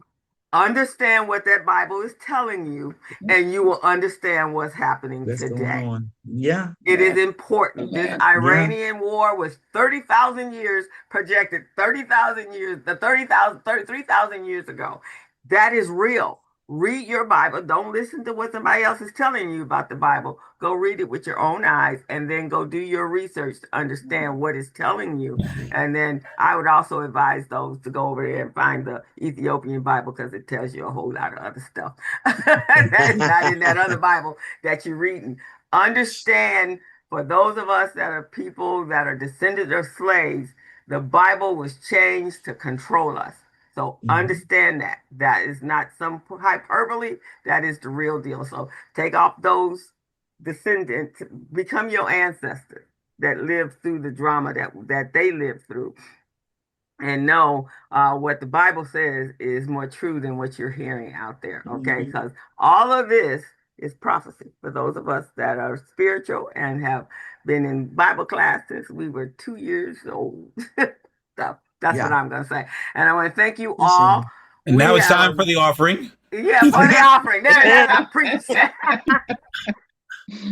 understand what that Bible is telling you, and you will understand what's happening What's going today. on? Yeah. It is important. This Amen. Iranian war was 30,000 years, projected 30,000 years, 33,000 years ago. That is real. Read your Bible. Don't listen to what somebody else is telling you about the Bible. Go read it with your own eyes and then go do your research to understand what it's telling you. And then I would also advise those to go over there and find the Ethiopian Bible because it tells you a whole lot of other stuff. That's not in that other Bible that you're reading. Understand, for those of us that are people that are descendants of slaves, the Bible was changed to control us. So understand that. That is not some hyperbole. That is the real deal. So take off those descendants, become your ancestors that lived through the drama that they lived through. And know what the Bible says is more true than what you're hearing out there. Okay. Because all of this is prophecy for those of us that are spiritual and have been in Bible class since we were 2 years old. So that's what I'm going to say. And I want to thank you all. And now it's time for the offering. Yeah, for the offering. That's I preach.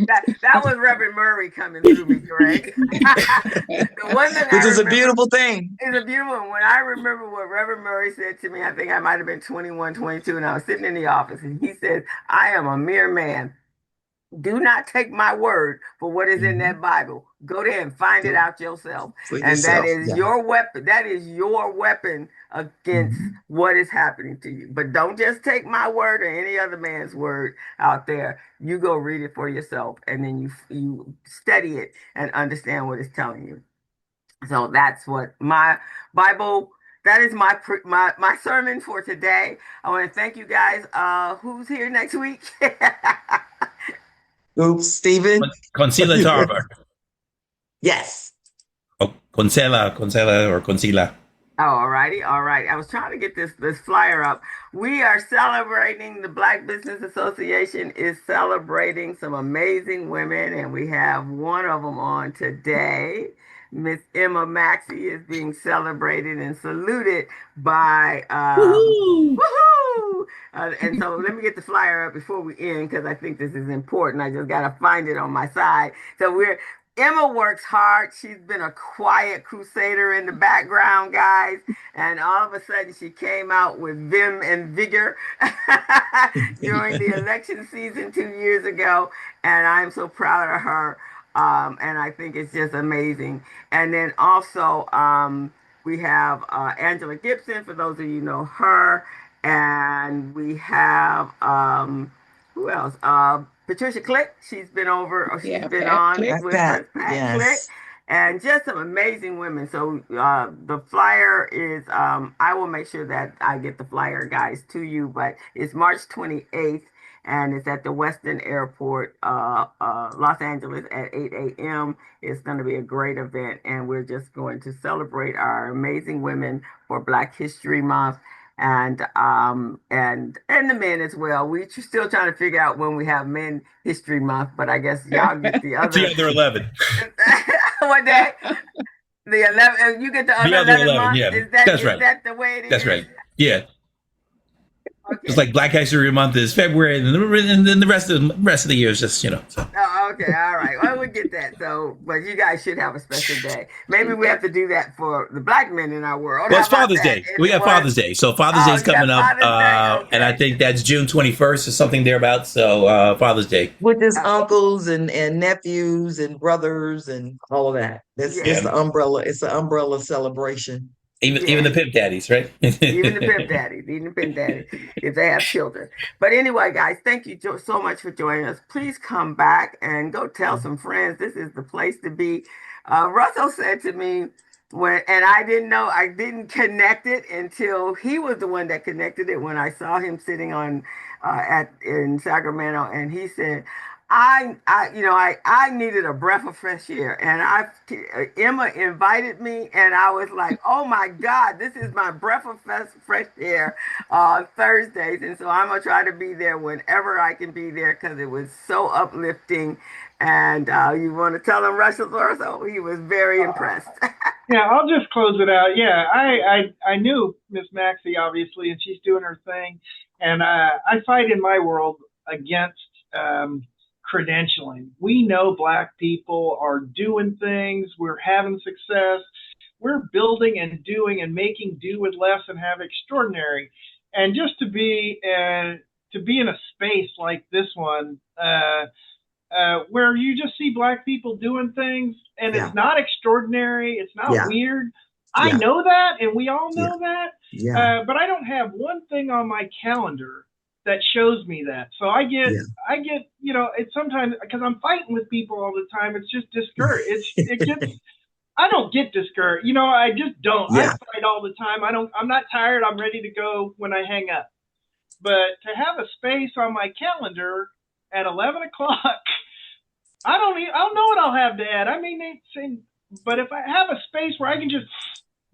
That was Reverend Murray coming through me, Greg. The one thing Which is a beautiful thing. It's a beautiful one. When I remember what Reverend Murray said to me, I think I might have been 21, 22, and I was sitting in the office, and he said, I am a mere man. Do not take my word for what is in that Bible. Go there and find it out yourself. And that is your weapon. That is your weapon against what is happening to you. But don't just take my word or any other man's word out there. You go read it for yourself, and then you study it and understand what it's telling you. So that's what my Bible. That is my sermon for today. I want to thank you guys. Who's here next week? Oops, Stephen. Consila Tarver. Yes. Oh, Consela or Consila. Oh, all righty. All right. I was trying to get this flyer up. We are celebrating, the Black Business Association is celebrating some amazing women, and we have one of them on today. Miss Emma Maxey is being celebrated and saluted by woohoo! And so let me get the flyer up before we end because I think this is important. I just got to find it on my side. So Emma works hard. She's been a quiet crusader in the background, guys. And all of a sudden, she came out with vim and vigor during the election season 2 years ago. And I'm so proud of her. And I think it's just amazing. And then also, we have Angela Gibson, for those of you who know her. And we have, who else? Patricia Click. She's been on with Pat Click. And just some amazing women. So the flyer is, I will make sure that I get the flyer, guys, to you. But it's March 28th. And it's at the Weston Airport, Los Angeles at 8 a.m. It's going to be a great event, and we're just going to celebrate our amazing women for Black History Month, and the men as well. We're still trying to figure out when we have Men History Month, but I guess y'all get the other. The other 11. What day? The 11. You get the other 11 month. Yeah, That's right. Is that the way it is? That's right. Yeah. Okay. It's like Black History Month is February, and then the rest of the year is just, So. Oh, okay, all right. Well, we get that. So, but you guys should have a special day. Maybe we have to do that for the Black men in our world. Well, it's Father's Day. We got Father's Day, so Father's Day's coming up, okay. And I think that's June 21st or something thereabouts. So Father's Day, which is uncles and nephews and brothers and all of that. It's the umbrella. It's an umbrella celebration. Even the pimp daddies, right? Even the pimp daddies, even the pimp daddies, if they have children. But anyway, guys, thank you so much for joining us. Please come back and go tell some friends. This is the place to be. Russell said to me and I didn't know, I didn't connect it until he was the one that connected it when I saw him sitting on in Sacramento, and he said, I needed a breath of fresh air, and Emma invited me, and I was like, oh my God, this is my breath of fresh air Thursdays, and so I'm gonna try to be there whenever I can be there because it was so uplifting. And you want to tell him Russell Orso? He was very impressed. Yeah, I'll just close it out. Yeah, I knew Miss Maxey obviously, and she's doing her thing, and I fight in my world against credentialing. We know Black people are doing things. We're having success. We're building and doing and making do with less and have extraordinary. And just to be in a space like this one, where you just see Black people doing things, and it's not extraordinary, it's not weird. I know that, and we all know that. But I don't have one thing on my calendar that shows me that. So I get, it's sometimes because I'm fighting with people all the time. It's just discouraged. I don't get discouraged. I just don't. I fight all the time. I'm not tired. I'm ready to go when I hang up. But to have a space on my calendar at 11 o'clock, I don't know what I'll have to add. I mean, but if I have a space where I can just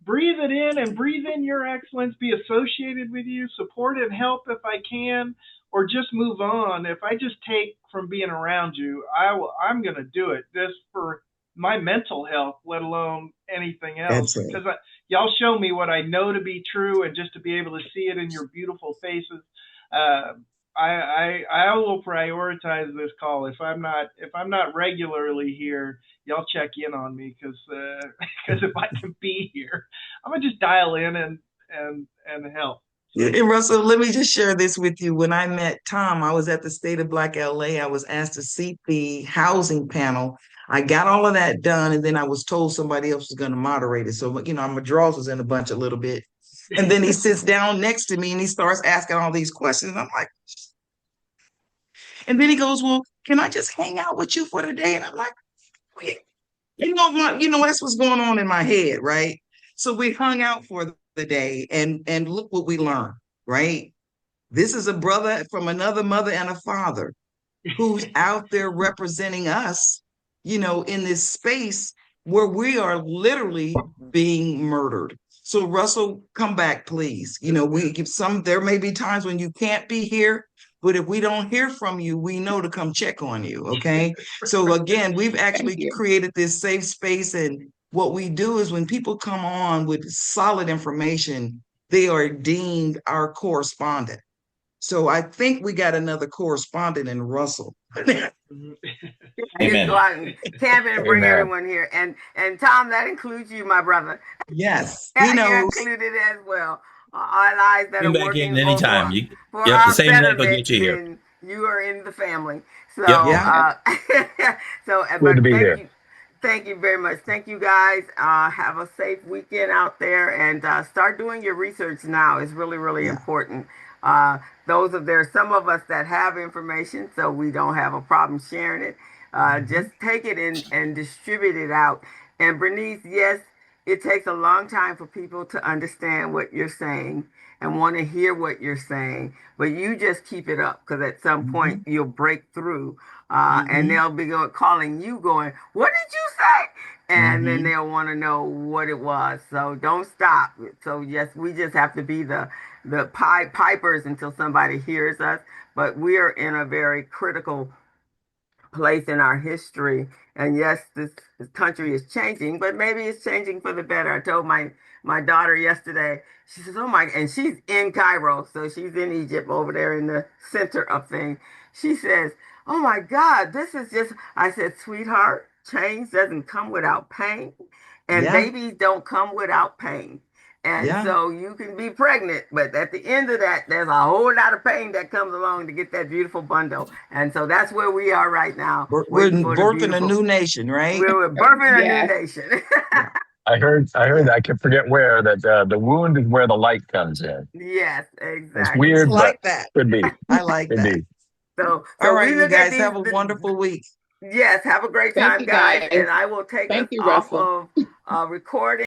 breathe it in and breathe in your excellence, be associated with you, support and help if I can, or just move on. If I just take from being around you, I'm going to do it just for my mental health, let alone anything else. Because y'all show me what I know to be true, and just to be able to see it in your beautiful faces. I will prioritize this call. If I'm not regularly here, y'all check in on me, because if I can be here, I'm gonna just dial in and help. And Russell, let me just share this with you. When I met Tom, I was at the State of Black LA. I was asked to seat the housing panel. I got all of that done, and then I was told somebody else was going to moderate it. So, my drawers was in a bunch a little bit. And then he sits down next to me and he starts asking all these questions. I'm like, and then he goes, well, can I just hang out with you for the day? And I'm like, that's what's going on in my head, right? So we hung out for the day, and look what we learned, right? This is a brother from another mother and a father who's out there representing us, in this space where we are literally being murdered. So Russell, come back, please. There may be times when you can't be here, but if we don't hear from you, we know to come check on you. Okay. So again, we've actually created this safe space. And what we do is when people come on with solid information, they are deemed our correspondent. So I think we got another correspondent in Russell. Just go out and camp and bring everyone here. And Tom, that includes you, my brother. Yes, he knows. You're included as well. Our lives that Come are back working in anytime. for our the same link will betterment, get you here. You are in the family. So, Good to be here. Thank you very much. Thank you, guys. Have a safe weekend out there, and start doing your research now. It's really, really important. There's some of us that have information, so we don't have a problem sharing it. Just take it and distribute it out. And Bernice, yes, it takes a long time for people to understand what you're saying and want to hear what you're saying, but you just keep it up, because at some point you'll break through, and they'll be calling you going, what did you say? And then they'll want to know what it was. So don't stop. So yes, we just have to be the pipers until somebody hears us. But we are in a very critical place in our history. And yes, this country is changing, but maybe it's changing for the better. I told my daughter yesterday, she says, oh my, and she's in Cairo, so she's in Egypt over there in the center of things. She says, oh my God, this is just, I said, sweetheart, change doesn't come without pain, and babies don't come without pain. And so you can be pregnant, but at the end of that, there's a whole lot of pain that comes along to get that beautiful bundle. And so that's where we are right now. We're birthing a new nation, right? We're birthing a new nation. I heard that. I can forget where that the wound is where the light comes in. Yes, It's exactly. I weird, but like that. could be. I like Could that. be. So All we right, you look at guys these. have a wonderful week. Yes, have a great Thank time, you guys. guys. And I will take us Thank you, off Russell. of recording.